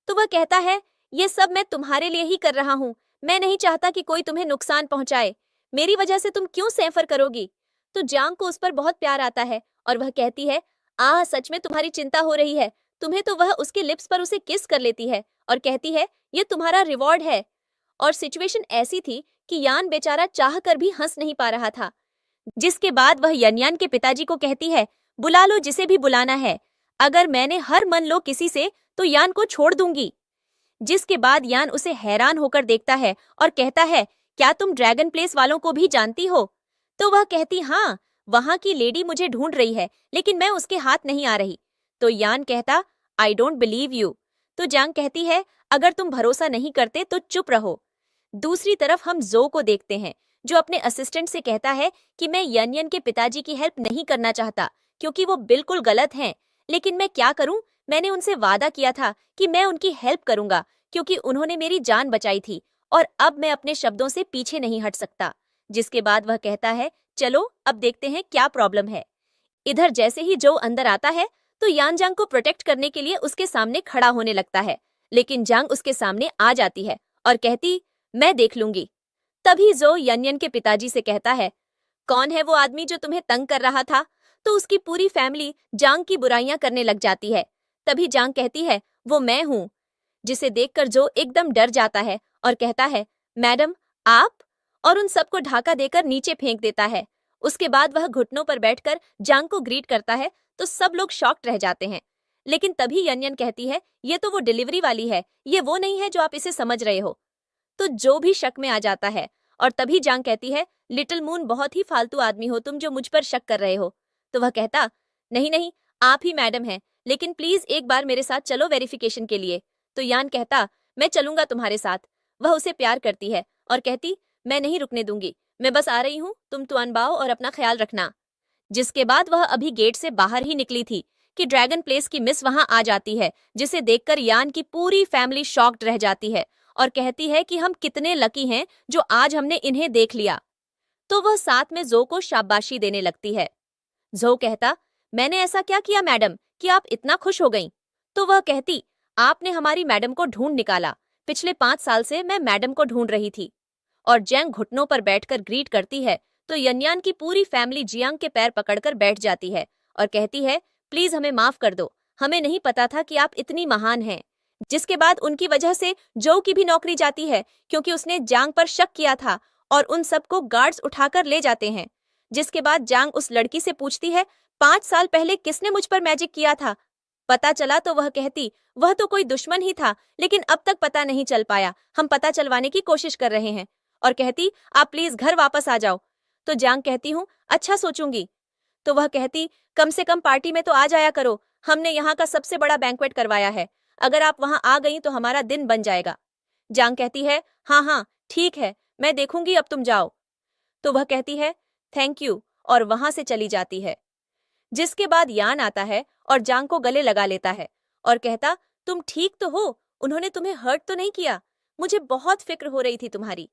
तो वह कहता है, ये सब मैं तुम्हारे लिए ही कर रहा हूँ, मैं नहीं चाहता कि कोई तुम्हें नुकसान पहुंचाए। मेरी वजह से तुम क्यों सैफर करोगी? तो जांग को उस पर बहुत प्यार आता है और वह कहती है, सच में तुम्हारी चिंता हो रही है तुम्हें। तो वह उसके लिप्स पर उसे किस कर लेती है और कहती है, ये तुम्हारा रिवॉर्ड है। और सिचुएशन ऐसी थी कि यान बेचारा चाह कर भी हंस नहीं पा रहा था। जिसके बाद वह यनयान के पिताजी को कहती है, बुला लो जिसे भी बुलाना है, अगर मैंने हर मन लो किसी से तो यान को छोड़ दूंगी। जिसके बाद यान उसे हैरान होकर देखता है और कहता है, क्या तुम ड्रैगन प्लेस वालों को भी जानती हो? तो वह कहती, हाँ, वहां की लेडी मुझे ढूंढ रही है, लेकिन मैं उसके हाथ नहीं आ रही। तो यान कहता, आई डोंट बिलीव यू। तो जांग कहती है, अगर तुम भरोसा नहीं करते तो चुप रहो। दूसरी तरफ हम जो को देखते हैं, जो अपने असिस्टेंट से कहता है कि मैं यन के पिताजी की हेल्प नहीं करना चाहता क्योंकि वो बिल्कुल गलत हैं, लेकिन मैं क्या करूं, मैंने उनसे वादा किया था कि मैं उनकी हेल्प करूंगा क्योंकि उन्होंने मेरी जान बचाई थी और अब मैं अपने शब्दों से पीछे नहीं हट सकता। जिसके बाद वह कहता है, चलो अब देखते हैं क्या प्रॉब्लम है। इधर जैसे ही जो अंदर आता है तो यान जांग को प्रोटेक्ट करने के लिए उसके सामने खड़ा होने लगता है, लेकिन जांग उसके सामने आ जाती है और कहती, मैं देख लूंगी। तभी जो यन के पिताजी से कहता है, कौन है वो आदमी जो तुम्हें तंग कर रहा था? तो उसकी पूरी फैमिली जांग की बुराइयां करने लग जाती है। तभी जांग कहती है, वो मैं हूँ। जिसे देखकर जो एकदम डर जाता है और कहता है, मैडम आप? और उन सबको ढाका देकर नीचे फेंक देता है। उसके बाद वह घुटनों पर बैठकर जांग को ग्रीट करता है तो सब लोग शॉक्ड रह जाते हैं। लेकिन तभी यन कहती है, ये तो वो डिलीवरी वाली है, ये वो नहीं है जो आप इसे समझ रहे हो। तो जो भी शक में आ जाता है और तभी जांग कहती है, लिटिल मून, बहुत ही फालतू आदमी हो तुम जो मुझ पर शक कर रहे हो। तो वह कहता, नहीं नहीं, आप ही मैडम हैं, लेकिन प्लीज एक बार मेरे साथ चलो वेरिफिकेशन के लिए। तो यान कहता, मैं चलूंगा तुम्हारे साथ। वह उसे प्यार करती है और कहती, मैं नहीं रुकने दूंगी, मैं बस आ रही हूँ, तुम तुअनबाओ और अपना ख्याल रखना। जिसके बाद वह अभी गेट से बाहर ही निकली थी कि ड्रैगन प्लेस की मिस वहां आ जाती है, जिसे देखकर यान की पूरी फैमिली शॉक्ड रह जाती है और कहती है कि हम कितने लकी हैं जो आज हमने इन्हें देख लिया। तो वह साथ में जो को शाबाशी देने लगती है। जो कहता, मैंने ऐसा क्या किया मैडम कि आप इतना खुश हो गईं? तो वह कहती, आपने हमारी मैडम को ढूंढ निकाला। पिछले 5 साल से मैं मैडम को ढूंढ रही थी। और जैंग घुटनों पर बैठकर ग्रीट करती है तो यनयान की पूरी फैमिली जियांग के पैर पकड़कर बैठ जाती है और कहती है, प्लीज हमें माफ कर दो, हमें नहीं पता था कि आप इतनी महान हैं। जिसके बाद उनकी वजह से जो की भी नौकरी जाती है क्योंकि उसने जांग पर शक किया था और उन सबको गार्ड्स उठाकर ले जाते हैं। जिसके बाद जांग उस लड़की से पूछती है, 5 साल पहले किसने मुझ पर मैजिक किया था? पता चला तो वह कहती, वह तो कोई दुश्मन ही था, लेकिन अब तक पता नहीं चल पाया, हम पता चलवाने की कोशिश कर रहे हैं। और कहती, आप प्लीज घर वापस आ जाओ। तो जांग कहती हूँ, अच्छा सोचूंगी। तो वह कहती, कम से कम पार्टी में तो आ जाया करो, हमने यहाँ का सबसे बड़ा बैंक्वेट करवाया है, अगर आप वहां आ गई तो हमारा दिन बन जाएगा। जांग कहती है, हाँ हाँ ठीक है, मैं देखूंगी, अब तुम जाओ। तो वह कहती है, थैंक यू, और वहां से चली जाती है। जिसके बाद यान आता है और जांग को गले लगा लेता है और कहता, तुम ठीक तो हो, उन्होंने तुम्हें हर्ट तो नहीं किया? मुझे बहुत फिक्र हो रही थी तुम्हारी।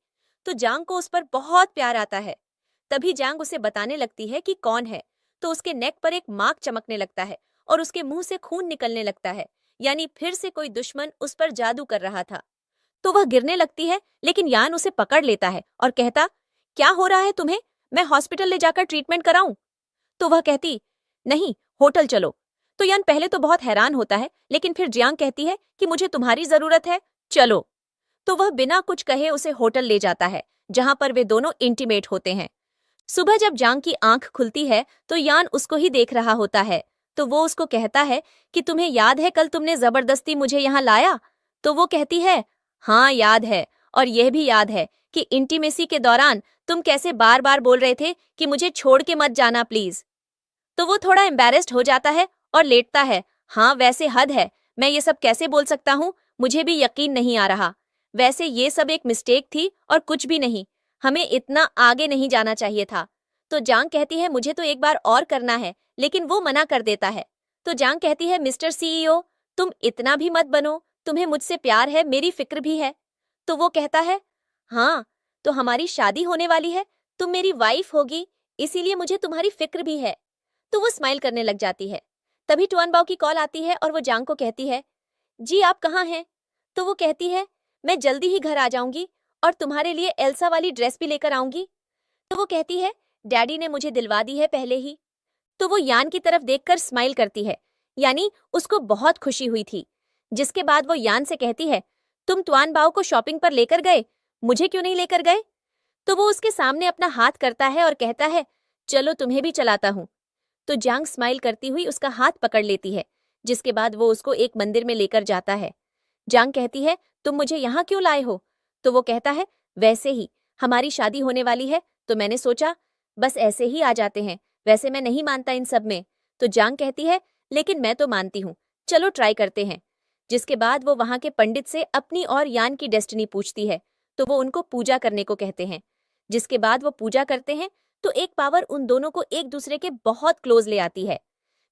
तो जांग को उस पर बहुत प्यार आता है। तभी जांग उसे बताने लगती है कि कौन है। तो उसके नेक पर एक मार्क चमकने लगता है और उसके मुंह से खून निकलने लगता है, यानी फिर से कोई दुश्मन उस पर जादू कर रहा था। तो वह गिरने लगती है, लेकिन यान उसे पकड़ लेता है और कहता, क्या हो रहा है तुम्हें? मैं हॉस्पिटल ले जाकर ट्रीटमेंट कराऊं? तो वह कहती, नहीं, होटल चलो। तो यान पहले तो बहुत हैरान होता है, लेकिन फिर जियांग कहती है कि मुझे तुम्हारी जरूरत है, चलो। तो वह बिना कुछ कहे उसे होटल ले जाता है, जहां पर वे दोनों इंटीमेट होते हैं। सुबह जब जांग की आंख खुलती है तो यान उसको ही देख रहा होता है। तो वो उसको कहता है कि तुम्हें याद है कल तुमने जबरदस्ती मुझे यहाँ लाया? तो वो कहती है, हाँ याद है, और यह भी याद है कि इंटीमेसी के दौरान तुम कैसे बार बार बोल रहे थे कि मुझे छोड़ के मत जाना प्लीज। तो वो थोड़ा एम्बैरेस्ड हो जाता है और लेटता है। हाँ वैसे हद है, मैं ये सब कैसे बोल सकता हूँ, मुझे भी यकीन नहीं आ रहा। वैसे ये सब एक मिस्टेक थी और कुछ भी नहीं, हमें इतना आगे नहीं जाना चाहिए था। तो जांग कहती है, मुझे तो एक बार और करना है, लेकिन वो मना कर देता है। तो जांग कहती है, मिस्टर सीईओ, तुम इतना भी मत बनो, तुम्हें मुझसे प्यार है, मेरी फिक्र भी है। तो वो कहता है, हाँ तो हमारी शादी होने वाली है, तुम मेरी वाइफ होगी, इसीलिए मुझे तुम्हारी फिक्र भी है। तो वो स्माइल करने लग जाती है। तभी टुअनबाओ की कॉल आती है और वो जांग को कहती है, जी आप कहाँ हैं? तो वो कहती है, मैं जल्दी ही घर आ जाऊंगी और तुम्हारे लिए एल्सा वाली ड्रेस भी लेकर आऊंगी। तो वो कहती है, डैडी ने मुझे दिलवा दी है पहले ही। तो वो यान की तरफ देखकर स्माइल करती है, यानी उसको बहुत खुशी हुई थी। जिसके बाद वो यान से कहती है, तुम तुअनबाओ को शॉपिंग पर लेकर गए, मुझे क्यों नहीं लेकर गए? तो वो उसके सामने अपना हाथ करता है और कहता है, चलो तुम्हें भी चलाता हूँ। तो जांग स्माइल करती हुई उसका हाथ पकड़ लेती है। जिसके बाद वो उसको एक मंदिर में लेकर जाता है। जांग कहती है, तुम मुझे यहाँ क्यों लाए हो? तो वो कहता है, वैसे ही, हमारी शादी होने वाली है तो मैंने सोचा बस ऐसे ही आ जाते हैं, वैसे मैं नहीं मानता इन सब में। तो जांग कहती है, लेकिन मैं तो मानती हूँ, चलो ट्राई करते हैं। जिसके बाद वो वहां के पंडित से अपनी और यान की डेस्टिनी पूछती है, तो वो उनको पूजा करने को कहते हैं। जिसके बाद वो पूजा करते हैं तो एक पावर उन दोनों को एक दूसरे के बहुत क्लोज ले आती है।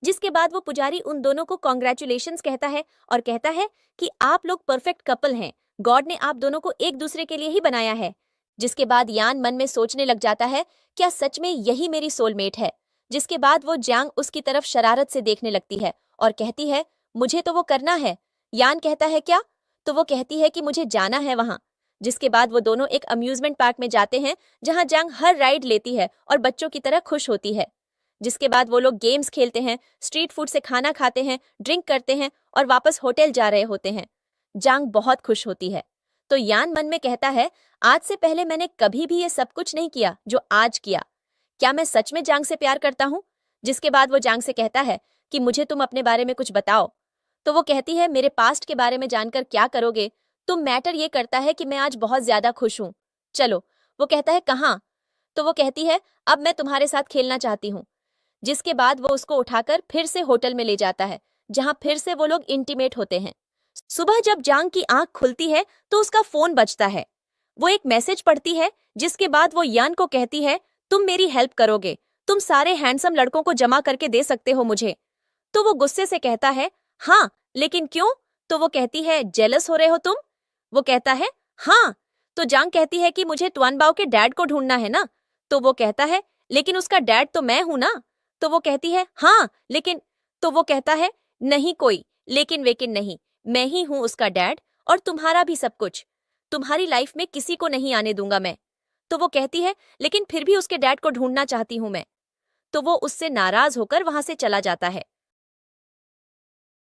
जिसके बाद वो पुजारी उन दोनों को कॉन्ग्रेचुलेशंस कहता है और कहता है कि आप लोग परफेक्ट कपल हैं, गॉड ने आप दोनों को एक दूसरे के लिए ही बनाया है। जिसके बाद यान मन में सोचने लग जाता है, क्या सच में यही मेरी सोलमेट है? जिसके बाद वो जांग उसकी तरफ शरारत से देखने लगती है और कहती है, मुझे तो वो करना है। यान कहता है, क्या? तो वो कहती है कि मुझे जाना है वहां। जिसके बाद वो दोनों एक अम्यूजमेंट पार्क में जाते हैं, जहां जांग हर राइड लेती है और बच्चों की तरह खुश होती है। जिसके बाद वो लोग गेम्स खेलते हैं, स्ट्रीट फूड से खाना खाते हैं, ड्रिंक करते हैं और वापस होटल जा रहे होते हैं। जांग बहुत खुश होती है। तो यान मन में कहता है, आज से पहले मैंने कभी भी ये सब कुछ नहीं किया जो आज किया। क्या मैं सच में जांग से प्यार करता हूँ? जिसके बाद वो जांग से कहता है कि मुझे तुम अपने बारे में कुछ बताओ। तो वो कहती है, मेरे पास्ट के बारे में जानकर क्या करोगे? तो मैटर ये करता है कि मैं आज बहुत ज्यादा खुश हूँ। चलो। वो कहता है, कहाँ? तो वो कहती है, अब मैं तुम्हारे साथ खेलना चाहती हूँ। जिसके बाद वो उसको उठाकर फिर से होटल में ले जाता है, जहां फिर से वो लोग इंटीमेट होते हैं। सुबह जब जांग की आंख खुलती है तो उसका फोन बजता है वो एक मैसेज पढ़ती है, जिसके बाद वो यान को कहती है, तुम मेरी हेल्प करोगे, तुम सारे हैंडसम लड़कों को जमा करके दे सकते हो मुझे। तो वो गुस्से से कहता है, हाँ, लेकिन क्यों? तो वो कहती है, जेलस हो रहे हो तुम? वो कहता है, हाँ। तो जांग कहती है कि मुझे ट्वानबाओ के डैड को ढूंढना है ना? तो वो कहता है, लेकिन उसका डैड तो मैं हूं ना? तो वो कहती है, हाँ, लेकिन। तो वो कहता है, नहीं कोई लेकिन वेकिन नहीं, मैं ही हूं उसका डैड, और तुम्हारा भी सब कुछ। तुम्हारी लाइफ में किसी को नहीं आने दूंगा मैं। तो वो कहती है, लेकिन फिर भी उसके डैड को ढूंढना चाहती हूं मैं। तो वो उससे नाराज होकर वहां से चला जाता है।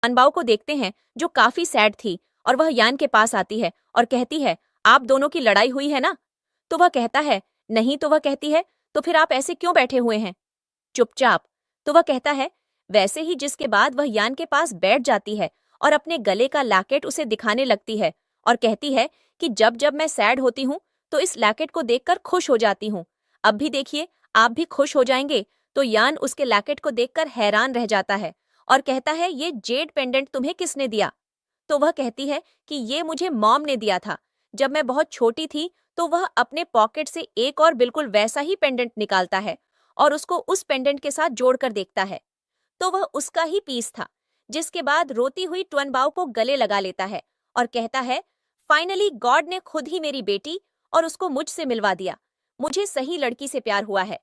अनबाओ को देखते हैं, जो काफी सैड थी, और वह यान के पास आती है और कहती है, आप दोनों की लड़ाई हुई है ना? तो वह कहता है, नहीं। तो वह कहती है, तो फिर आप ऐसे क्यों बैठे हुए हैं चुपचाप? तो वह कहता है, वैसे ही। जिसके बाद वह यान के पास बैठ जाती है और अपने गले का लैकेट उसे दिखाने लगती है और कहती है कि जब जब मैं सैड होती हूँ तो इस लैकेट को देखकर खुश हो जाती हूँ। अब भी देखिए, आप भी खुश हो जाएंगे। तो यान उसके लैकेट को देखकर हैरान रह जाता है और कहता है, ये जेड पेंडेंट तुम्हें किसने दिया? तो वह कहती है कि ये मुझे मॉम ने दिया था। जब मैं बहुत छोटी थी तो वह अपने पॉकेट से एक और बिल्कुल वैसा ही पेंडेंट निकालता है और उसको उस पेंडेंट के साथ जोड़कर देखता है, तो वह उसका ही पीस था। जिसके बाद रोती हुई ट्वनबाओ को गले लगा लेता है और कहता है, फाइनली गॉड ने खुद ही मेरी बेटी और उसको मुझसे मिलवा दिया। मुझे सही लड़की से प्यार हुआ है।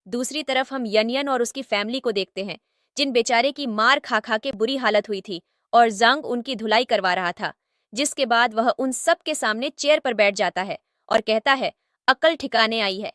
दूसरी तरफ हम यनयन और उसकी फैमिली को देखते हैं, जिन बेचारे की मार खा खा के बुरी हालत हुई थी और जंग उनकी धुलाई करवा रहा था। जिसके बाद वह उन सब के सामने चेयर पर बैठ जाता है और कहता है, अकल ठिकाने आई है।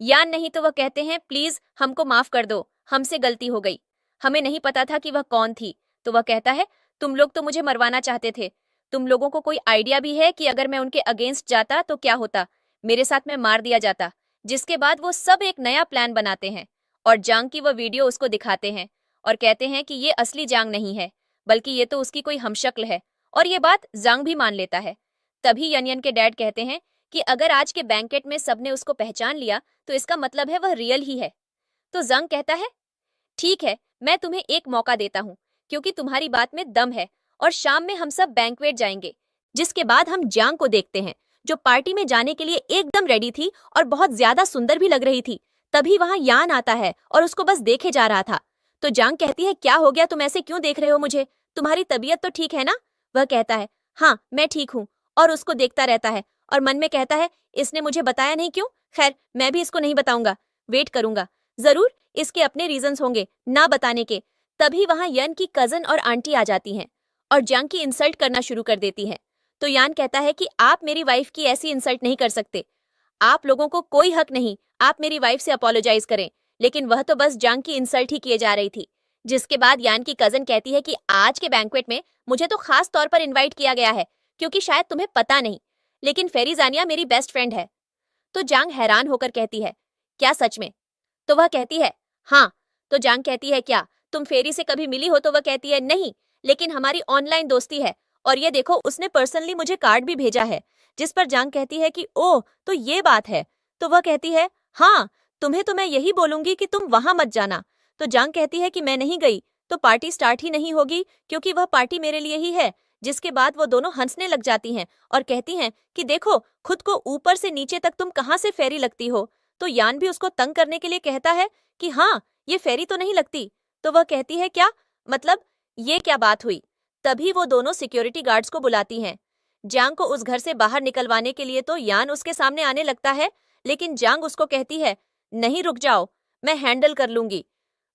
यान नहीं तो वह कहते हैं, प्लीज हमको माफ कर दो, हमसे गलती हो गई, हमें नहीं पता था कि वह कौन थी। तो वह कहता है, तुम लोग तो मुझे मरवाना चाहते थे। तुम लोगों को कोई आइडिया भी है कि अगर मैं उनके अगेंस्ट जाता तो क्या होता? मेरे साथ में मार दिया जाता। जिसके बाद वो सब एक नया प्लान बनाते हैं और जांग की वह वीडियो उसको दिखाते हैं और कहते हैं कि ये असली जांग नहीं है, बल्कि ये तो उसकी कोई हमशक्ल है। और ये बात जांग भी मान लेता है। तभी यनयन के डैड कहते हैं कि अगर आज के बैंकेट में सबने उसको पहचान लिया तो इसका मतलब है वह रियल ही है। तो जंग कहता है, ठीक है, मैं तुम्हें एक मौका देता हूँ, क्योंकि तुम्हारी बात में दम है, और शाम में हम सब बैंक्वेट जाएंगे। जिसके बाद हम जांग को देखते हैं, जो पार्टी में जाने के लिए एकदम रेडी थी और बहुत ज्यादा सुंदर भी लग रही थी। तभी वहां यान आता है और उसको बस देखे जा रहा था। तो जांग कहती है, क्या हो गया, तुम ऐसे क्यों देख रहे हो मुझे? तुम्हारी तबीयत तो ठीक है ना? वह कहता है, हाँ मैं ठीक हूँ, और उसको देखता रहता है और मन में कहता है, इसने मुझे बताया नहीं क्यों? खैर, मैं भी इसको नहीं बताऊंगा, वेट करूंगा, जरूर इसके अपने रीजंस होंगे ना बताने के। तभी वहां यन की कजन और आंटी आ जाती हैं और जांग की इंसल्ट करना शुरू कर देती हैं। तो यान कहता है कि आप मेरी वाइफ की ऐसी इंसल्ट नहीं कर सकते, आप लोगों को कोई हक नहीं आप मेरी वाइफ से अपोलोजाइज करें। लेकिन वह तो बस जांग की इंसल्ट ही किए जा रही थी। जिसके बाद यान की कजन कहती है कि आज के बैंक्वेट में मुझे तो खास तौर पर इनवाइट किया गया है, क्योंकि शायद तुम्हें पता नहीं, लेकिन फेरी जानिया मेरी बेस्ट फ्रेंड है। तो जांग हैरान होकर कहती है, क्या सच में? तो वह कहती है, हाँ। तो जांग कहती है, क्या तुम फेरी से कभी मिली हो? तो वह कहती है, नहीं, लेकिन हमारी ऑनलाइन दोस्ती है, और ये देखो उसने पर्सनली मुझे कार्ड भी भेजा है। जिस पर जांग कहती है कि ओह, तो ये बात है। तो वह कहती है, हाँ, तुम्हें तो मैं यही बोलूंगी कि तुम वहां मत जाना। तो जांग कहती है कि मैं नहीं गई तो पार्टी स्टार्ट ही नहीं होगी, क्योंकि वह पार्टी मेरे लिए ही है। जिसके बाद वो दोनों हंसने लग जाती हैं और कहती हैं कि देखो खुद को ऊपर से नीचे तक तुम कहाँ से फेरी लगती हो। तो यान भी उसको तंग करने के लिए कहता है कि हाँ, ये फेरी तो नहीं लगती। तो वह कहती है, क्या मतलब, ये क्या बात हुई? तभी वो दोनों सिक्योरिटी गार्ड्स को बुलाती हैं। जांग को उस घर से बाहर निकलवाने के लिए तो यान उसके सामने आने लगता है, लेकिन जांग उसको कहती है, नहीं रुक जाओ, मैं हैंडल कर लूंगी।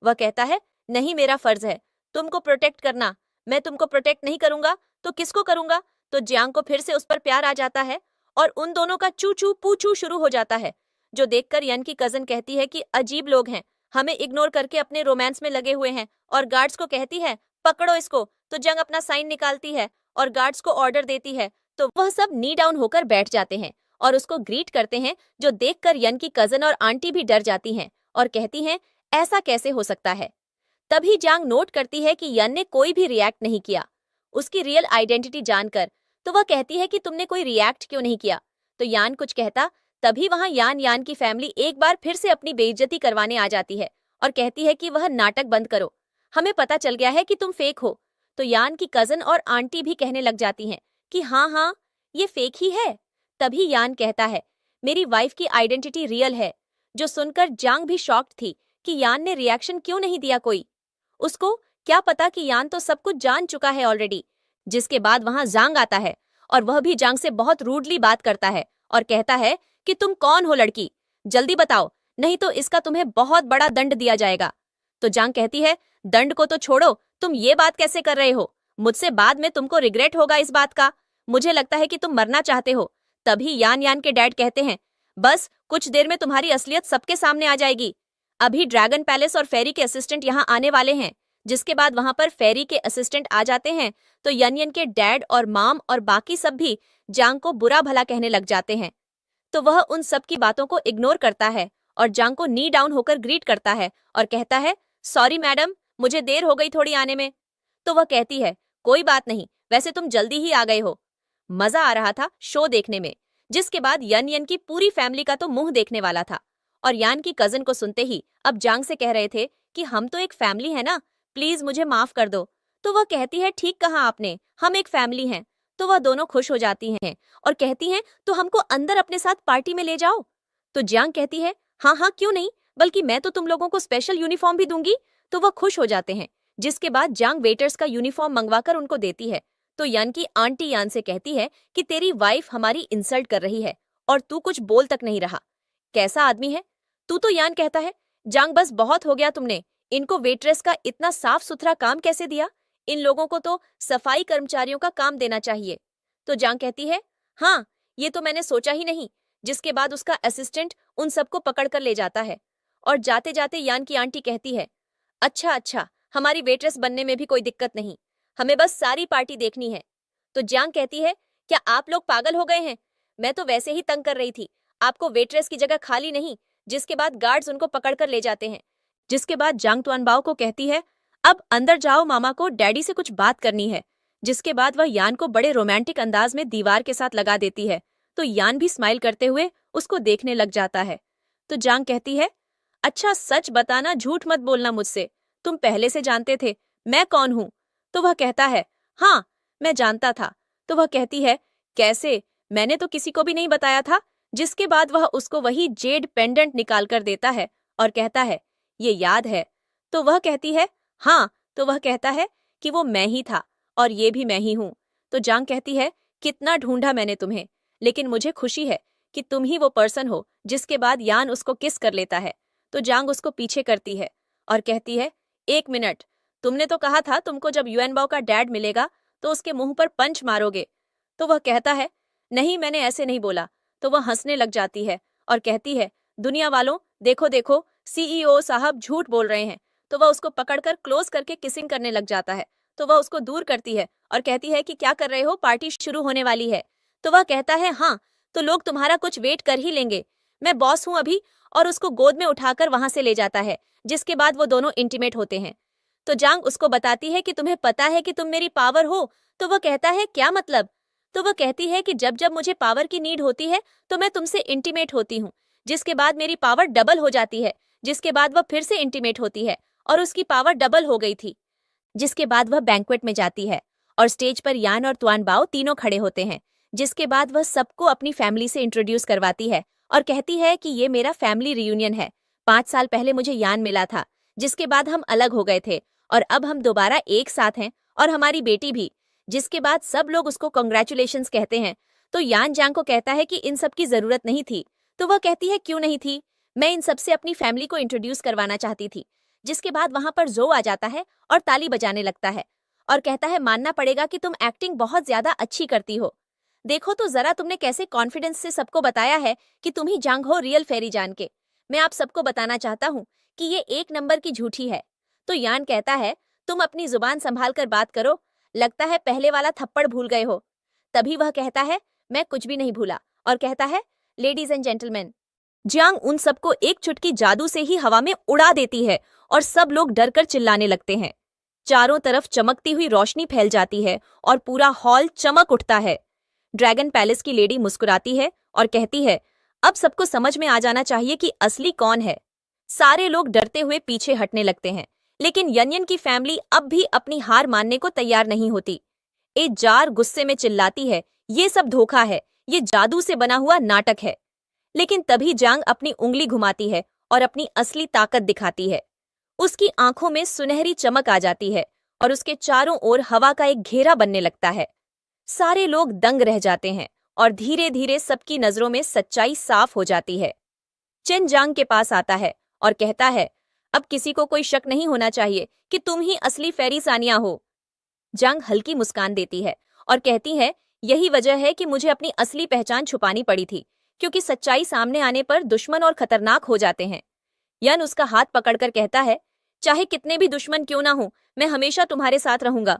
वह कहता है, नहीं, मेरा फर्ज है तुमको प्रोटेक्ट करना, मैं तुमको प्रोटेक्ट नहीं करूंगा तो किसको करूंगा? तो जांग को फिर से उस पर प्यार आ जाता है और उन दोनों का चू चू पूछू शुरू हो जाता है, जो देखकर यन की कजन कहती है कि अजीब लोग हैं, हमें इग्नोर करके अपने रोमांस में लगे हुए हैं, और गार्ड्स को कहती है, पकड़ो इसको। तो जंग अपना साइन निकालती है और गार्ड्स को ऑर्डर देती है, तो वह सब नी डाउन होकर बैठ जाते हैं और उसको ग्रीट करते हैं, जो देखकर यन की कजन और आंटी भी डर जाती हैं और कहती हैं, ऐसा कैसे हो सकता है? तभी जांग नोट करती है कि यन ने कोई भी रिएक्ट नहीं किया उसकी रियल आइडेंटिटी जानकर। तो वह कहती है कि तुमने कोई रिएक्ट क्यों नहीं किया? तो यान कुछ कहता, तभी वहां यान की फैमिली एक बार फिर से अपनी बेइज्जती करवाने आ जाती है और कहती है कि वह नाटक बंद करो, हमें पता चल गया है कि तुम फेक हो। तो यान की कजन और आंटी भी कहने लग जाती हैं कि हाँ हाँ, ये फेक ही है। तभी यान कहता है, मेरी वाइफ की आइडेंटिटी रियल है। जो सुनकर जांग भी शॉक्ड थी कि यान ने रिएक्शन क्यों नहीं दिया कोई। उसको क्या पता कि यान तो सब कुछ जान चुका है ऑलरेडी। जिसके बाद वहां जांग आता है और वह भी जांग से बहुत रूडली बात करता है और कहता है कि तुम कौन हो लड़की, जल्दी बताओ, नहीं तो इसका तुम्हें बहुत बड़ा दंड दिया जाएगा। तो जांग कहती है, दंड को तो छोड़ो, तुम ये बात कैसे कर रहे हो? मुझसे बाद में तुमको रिग्रेट होगा इस बात का। मुझे लगता है कि तुम मरना चाहते हो। तभी यान यान के डैड कहते हैं, बस कुछ देर में तुम्हारी असलियत सबके सामने आ जाएगी। अभी ड्रैगन पैलेस और फेरी के असिस्टेंट यहाँ आने वाले हैं। जिसके बाद वहां पर फेरी के असिस्टेंट आ जाते हैं तो यन के डैड और माम और बाकी सब भी जांग को बुरा भला कहने लग जाते हैं। तो वह उन सब की बातों को इग्नोर करता है और जांग को नी डाउन होकर ग्रीट करता है और कहता है, सॉरी मैडम, मुझे देर हो गई थोड़ी आने में। तो वह कहती है, कोई बात नहीं, वैसे तुम जल्दी ही आ गए हो। मजा आ रहा था शो देखने में। जिसके बाद यन की पूरी फैमिली का तो मुंह देखने वाला था और यान की कजन को सुनते ही अब जांग से कह रहे थे कि हम तो एक फैमिली है ना, प्लीज मुझे माफ कर दो। तो वह कहती है, ठीक कहा आपने, हम एक फैमिली हैं। तो वह दोनों खुश हो जाती हैं और कहती हैं, तो हमको अंदर अपने साथ पार्टी में ले जाओ। तो जांग कहती है, हाँ हाँ क्यों नहीं, बल्कि मैं तो तुम लोगों को स्पेशल यूनिफॉर्म भी दूंगी। तो वह खुश हो जाते हैं। जिसके बाद जांग वेटर्स का यूनिफॉर्म मंगवाकर उनको देती है। तो यान की आंटी यान से कहती है कि तेरी वाइफ हमारी इंसल्ट कर रही है और तू कुछ बोल तक नहीं रहा। कैसा आदमी है तू? तो यान कहता है, जांग बस बहुत हो गया तुमने, इनको वेट्रेस का इतना साफ सुथरा काम कैसे दिया? इन लोगों को तो सफाई कर्मचारियों का काम देना चाहिए। तो जांग कहती है, हाँ ये तो मैंने सोचा ही नहीं। जिसके बाद उसका असिस्टेंट उन सबको पकड़ कर ले जाता है और जाते जाते यान की आंटी कहती है, अच्छा अच्छा, हमारी वेट्रेस बनने में भी कोई दिक्कत नहीं, हमें बस सारी पार्टी देखनी है। तो जांग कहती है, क्या आप लोग पागल हो गए हैं? मैं तो वैसे ही तंग कर रही थी, आपको वेट्रेस की जगह खाली नहीं। जिसके बाद गार्ड्स उनको पकड़कर ले जाते हैं। जिसके बाद जांग तुआनबाओ को कहती है, अब अंदर जाओ, मामा को डैडी से कुछ बात करनी है। जिसके बाद वह यान को बड़े रोमांटिक अंदाज में दीवार के साथ लगा देती है। तो यान भी स्माइल करते हुए उसको देखने लग जाता है। तो जांग कहती है, अच्छा सच बताना, झूठ मत बोलना मुझसे, तुम पहले से जानते थे मैं कौन हूं? तो वह कहता है, हाँ मैं जानता था। तो वह कहती है, कैसे? मैंने तो किसी को भी नहीं बताया था। जिसके बाद वह उसको वही जेड पेंडेंट निकाल कर देता है और कहता है, ये याद है? तो वह कहती है, हाँ। तो वह कहता है कि वो मैं ही था और ये भी मैं ही हूं। तो जांग कहती है, कितना ढूंढा मैंने तुम्हें, लेकिन मुझे खुशी है कि तुम ही वो पर्सन हो। जिसके बाद यान उसको किस कर लेता है। तो जांग उसको पीछे करती है और कहती है, एक मिनट, तुमने तो कहा था तुमको जब युएनबाओ का डैड मिलेगा तो उसके मुंह पर पंच मारोगे। तो वह कहता है, नहीं मैंने ऐसे नहीं बोला। तो वह हंसने लग जाती है और कहती है, दुनिया वालों देखो देखो, सीईओ साहब झूठ बोल रहे हैं। तो वह उसको पकड़कर क्लोज करके किसिंग करने लग जाता है। तो वह उसको दूर करती है और कहती है कि क्या कर रहे हो, पार्टी शुरू होने वाली है। तो वह कहता है, हाँ तो लोग तुम्हारा कुछ वेट कर ही लेंगे, मैं बॉस हूं अभी। और उसको गोद में उठाकर वहां से ले जाता है। जिसके बाद वो दोनों इंटीमेट होते हैं। तो जांग उसको बताती है कि तुम्हें पता है कि तुम मेरी पावर हो। तो वह कहता है, क्या मतलब? तो वह कहती है कि जब जब मुझे पावर की नीड होती है तो मैं तुमसे इंटीमेट होती हूँ। जिसके बाद मेरी पावर डबल हो जाती है। जिसके बाद वह फिर से इंटीमेट होती है और उसकी पावर डबल हो गई थी। जिसके बाद वह बैंक्वेट में जाती है और स्टेज पर यान और तुआनबाओ तीनों खड़े होते हैं। जिसके बाद वह सबको अपनी फैमिली से इंट्रोड्यूस करवाती है और कहती है कि ये मेरा फैमिली रियूनियन है। 5 साल पहले मुझे यान मिला था, जिसके बाद हम अलग हो गए थे और अब हम दोबारा एक साथ हैं और हमारी बेटी भी। जिसके बाद सब लोग उसको कांग्रेचुलेशंस कहते हैं। तो यान जांग को कहता है कि इन सब की जरूरत नहीं थी। तो वह कहती है, क्यों नहीं थी? मैं इन सबसे अपनी फैमिली को इंट्रोड्यूस करवाना चाहती थी। जिसके बाद वहां पर जो आ जाता है और ताली बजाने लगता है और कहता है, मानना पड़ेगा कि तुम एक्टिंग बहुत ज्यादा अच्छी करती हो। देखो तो जरा तुमने कैसे कॉन्फिडेंस से सबको बताया है कि तुम ही जांग हो रियल फेरी जान के। मैं आप सबको बताना चाहता हूँ कि ये 1 नंबर की झूठी है। तो यान कहता है, तुम अपनी जुबान संभाल कर बात करो, लगता है पहले वाला थप्पड़ भूल गए हो। तभी वह कहता है, मैं कुछ भी नहीं भूला और कहता है, लेडीज एंड जेंटलमैन। जांग उन सबको एक चुटकी जादू से ही हवा में उड़ा देती है और सब लोग डरकर चिल्लाने लगते हैं। चारों तरफ चमकती हुई रोशनी फैल जाती है और पूरा हॉल चमक उठता है। ड्रैगन पैलेस की लेडी मुस्कुराती है और कहती है, अब सबको समझ में आ जाना चाहिए कि असली कौन है। सारे लोग डरते हुए पीछे हटने लगते हैं, लेकिन यन की फैमिली अब भी अपनी हार मानने को तैयार नहीं होती। ए जार गुस्से में चिल्लाती है, ये सब धोखा है, ये जादू से बना हुआ नाटक है। लेकिन तभी जांग अपनी उंगली घुमाती है और अपनी असली ताकत दिखाती है। उसकी आंखों में सुनहरी चमक आ जाती है और उसके चारों ओर हवा का एक घेरा बनने लगता है। सारे लोग दंग रह जाते हैं और धीरे धीरे सबकी नजरों में सच्चाई साफ हो जाती है। चेन जांग के पास आता है और कहता है, अब किसी को कोई शक नहीं होना चाहिए कि तुम ही असली फेरी सानिया हो। जांग हल्की मुस्कान देती है और कहती है, यही वजह है कि मुझे अपनी असली पहचान छुपानी पड़ी थी, क्योंकि सच्चाई सामने आने पर दुश्मन और खतरनाक हो जाते हैं। यन उसका हाथ पकड़कर कहता है, चाहे कितने भी दुश्मन क्यों ना हो, मैं हमेशा तुम्हारे साथ रहूंगा।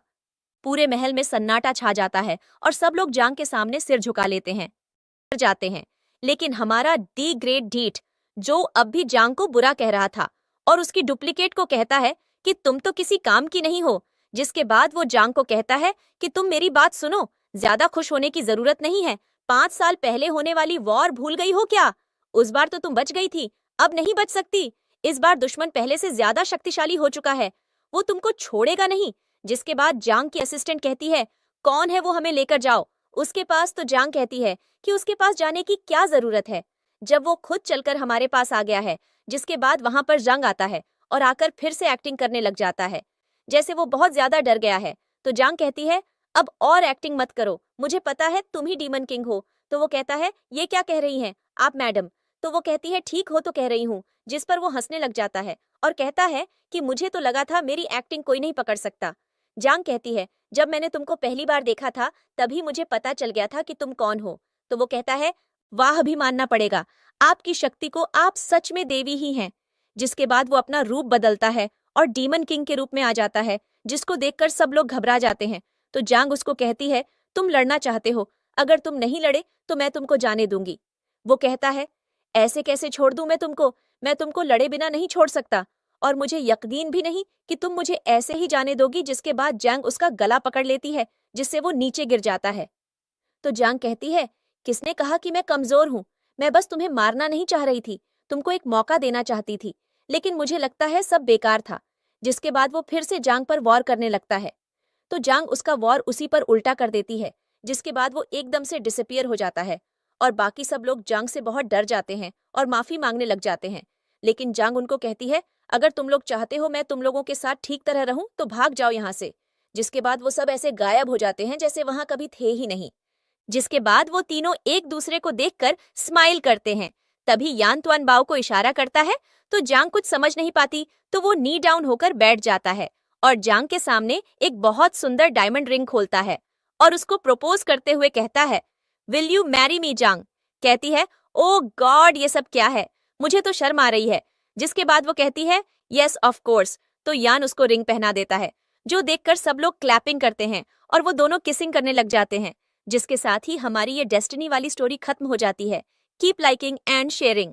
पूरे महल में सन्नाटा छा जाता है और सब लोग जांग के सामने सिर झुका लेते हैं, डर जाते हैं। लेकिन हमारा दी ग्रेट डीट, जो अब भी जांग को बुरा कह रहा था और उसकी डुप्लीकेट को कहता है कि तुम तो किसी काम की नहीं हो, जिसके बाद वो जांग को कहता है कि तुम मेरी बात सुनो, ज्यादा खुश होने की जरूरत नहीं है। 5 साल पहले होने वाली वॉर भूल गई हो क्या? उस बार तो तुम बच गई थी, अब नहीं बच सकती। इस बार दुश्मन पहले से ज्यादा शक्तिशाली हो चुका है, वो तुमको छोड़ेगा नहीं। जिसके बाद जांग की असिस्टेंट कहती है, कौन है वो, हमें लेकर जाओ उसके पास। तो जांग कहती है कि उसके पास जाने की क्या जरूरत है, जब वो खुद चलकर हमारे पास आ गया है। जिसके बाद वहां पर जंग आता है और आकर फिर से एक्टिंग करने लग जाता है, जैसे वो बहुत ज्यादा डर गया है। तो जांग कहती है, अब और एक्टिंग मत करो, मुझे पता है तुम ही डीमन किंग हो। तो वो कहता है, ये क्या कह रही हैं आप मैडम? तो वो कहती है, ठीक हो तो कह रही हूँ। जिस पर वो हंसने लग जाता है और कहता है कि मुझे तो लगा था मेरी एक्टिंग कोई नहीं पकड़ सकता। जांग कहती है, जब मैंने तुमको पहली बार देखा था तभी मुझे पता चल गया था कि तुम कौन हो। तो वो कहता है, वाह भी मानना पड़ेगा आपकी शक्ति को, आप सच में देवी ही हैं। जिसके बाद वो अपना रूप बदलता है और डीमन किंग के रूप में आ जाता है, जिसको देखकर सब लोग घबरा जाते हैं। तो जांग उसको कहती है, तुम लड़ना चाहते हो, अगर तुम नहीं लड़े तो मैं तुमको जाने दूंगी। वो कहता है, ऐसे कैसे छोड़ दूं मैं तुमको लड़े बिना नहीं छोड़ सकता, और मुझे यकीन भी नहीं कि तुम मुझे ऐसे ही जाने दोगी। जिसके बाद जांग उसका गला पकड़ लेती है, जिससे वो नीचे गिर जाता है। तो जांग कहती है, किसने कहा कि मैं कमजोर हूं? मैं बस तुम्हें मारना नहीं चाह रही थी, तुमको एक मौका देना चाहती थी, लेकिन मुझे लगता है सब बेकार था। जिसके बाद वो फिर से जांग पर वॉर करने लगता है। तो जांग उसका वॉर उसी पर उल्टा कर देती है, जिसके बाद वो एकदम से डिसअपियर हो जाता है और बाकी सब लोग जांग से बहुत डर जाते हैं और माफी मांगने लग जाते हैं। लेकिन जांग उनको कहती है, अगर तुम लोग चाहते हो मैं तुम लोगों के साथ ठीक तरह रहूं तो भाग जाओ यहाँ से। जिसके बाद वो सब ऐसे गायब हो जाते हैं जैसे वहां कभी थे ही नहीं। जिसके बाद वो तीनों एक दूसरे को देखकर स्माइल करते हैं। तभी यान तुआन बाओ को इशारा करता है, तो जांग कुछ समझ नहीं पाती, तो वो नी डाउन होकर बैठ जाता है और जांग के सामने एक बहुत सुंदर डायमंड रिंग खोलता है और उसको प्रपोज करते हुए कहता है, विल यू मैरी मी? जांग कहती है, ओ गॉड, ये सब क्या है, मुझे तो शर्म आ रही है। जिसके बाद वो कहती है, यस ऑफ कोर्स। तो यान उसको रिंग पहना देता है, जो देखकर सब लोग क्लैपिंग करते हैं और वो दोनों किसिंग करने लग जाते हैं। जिसके साथ ही हमारी ये डेस्टिनी वाली स्टोरी खत्म हो जाती है। Keep liking and sharing.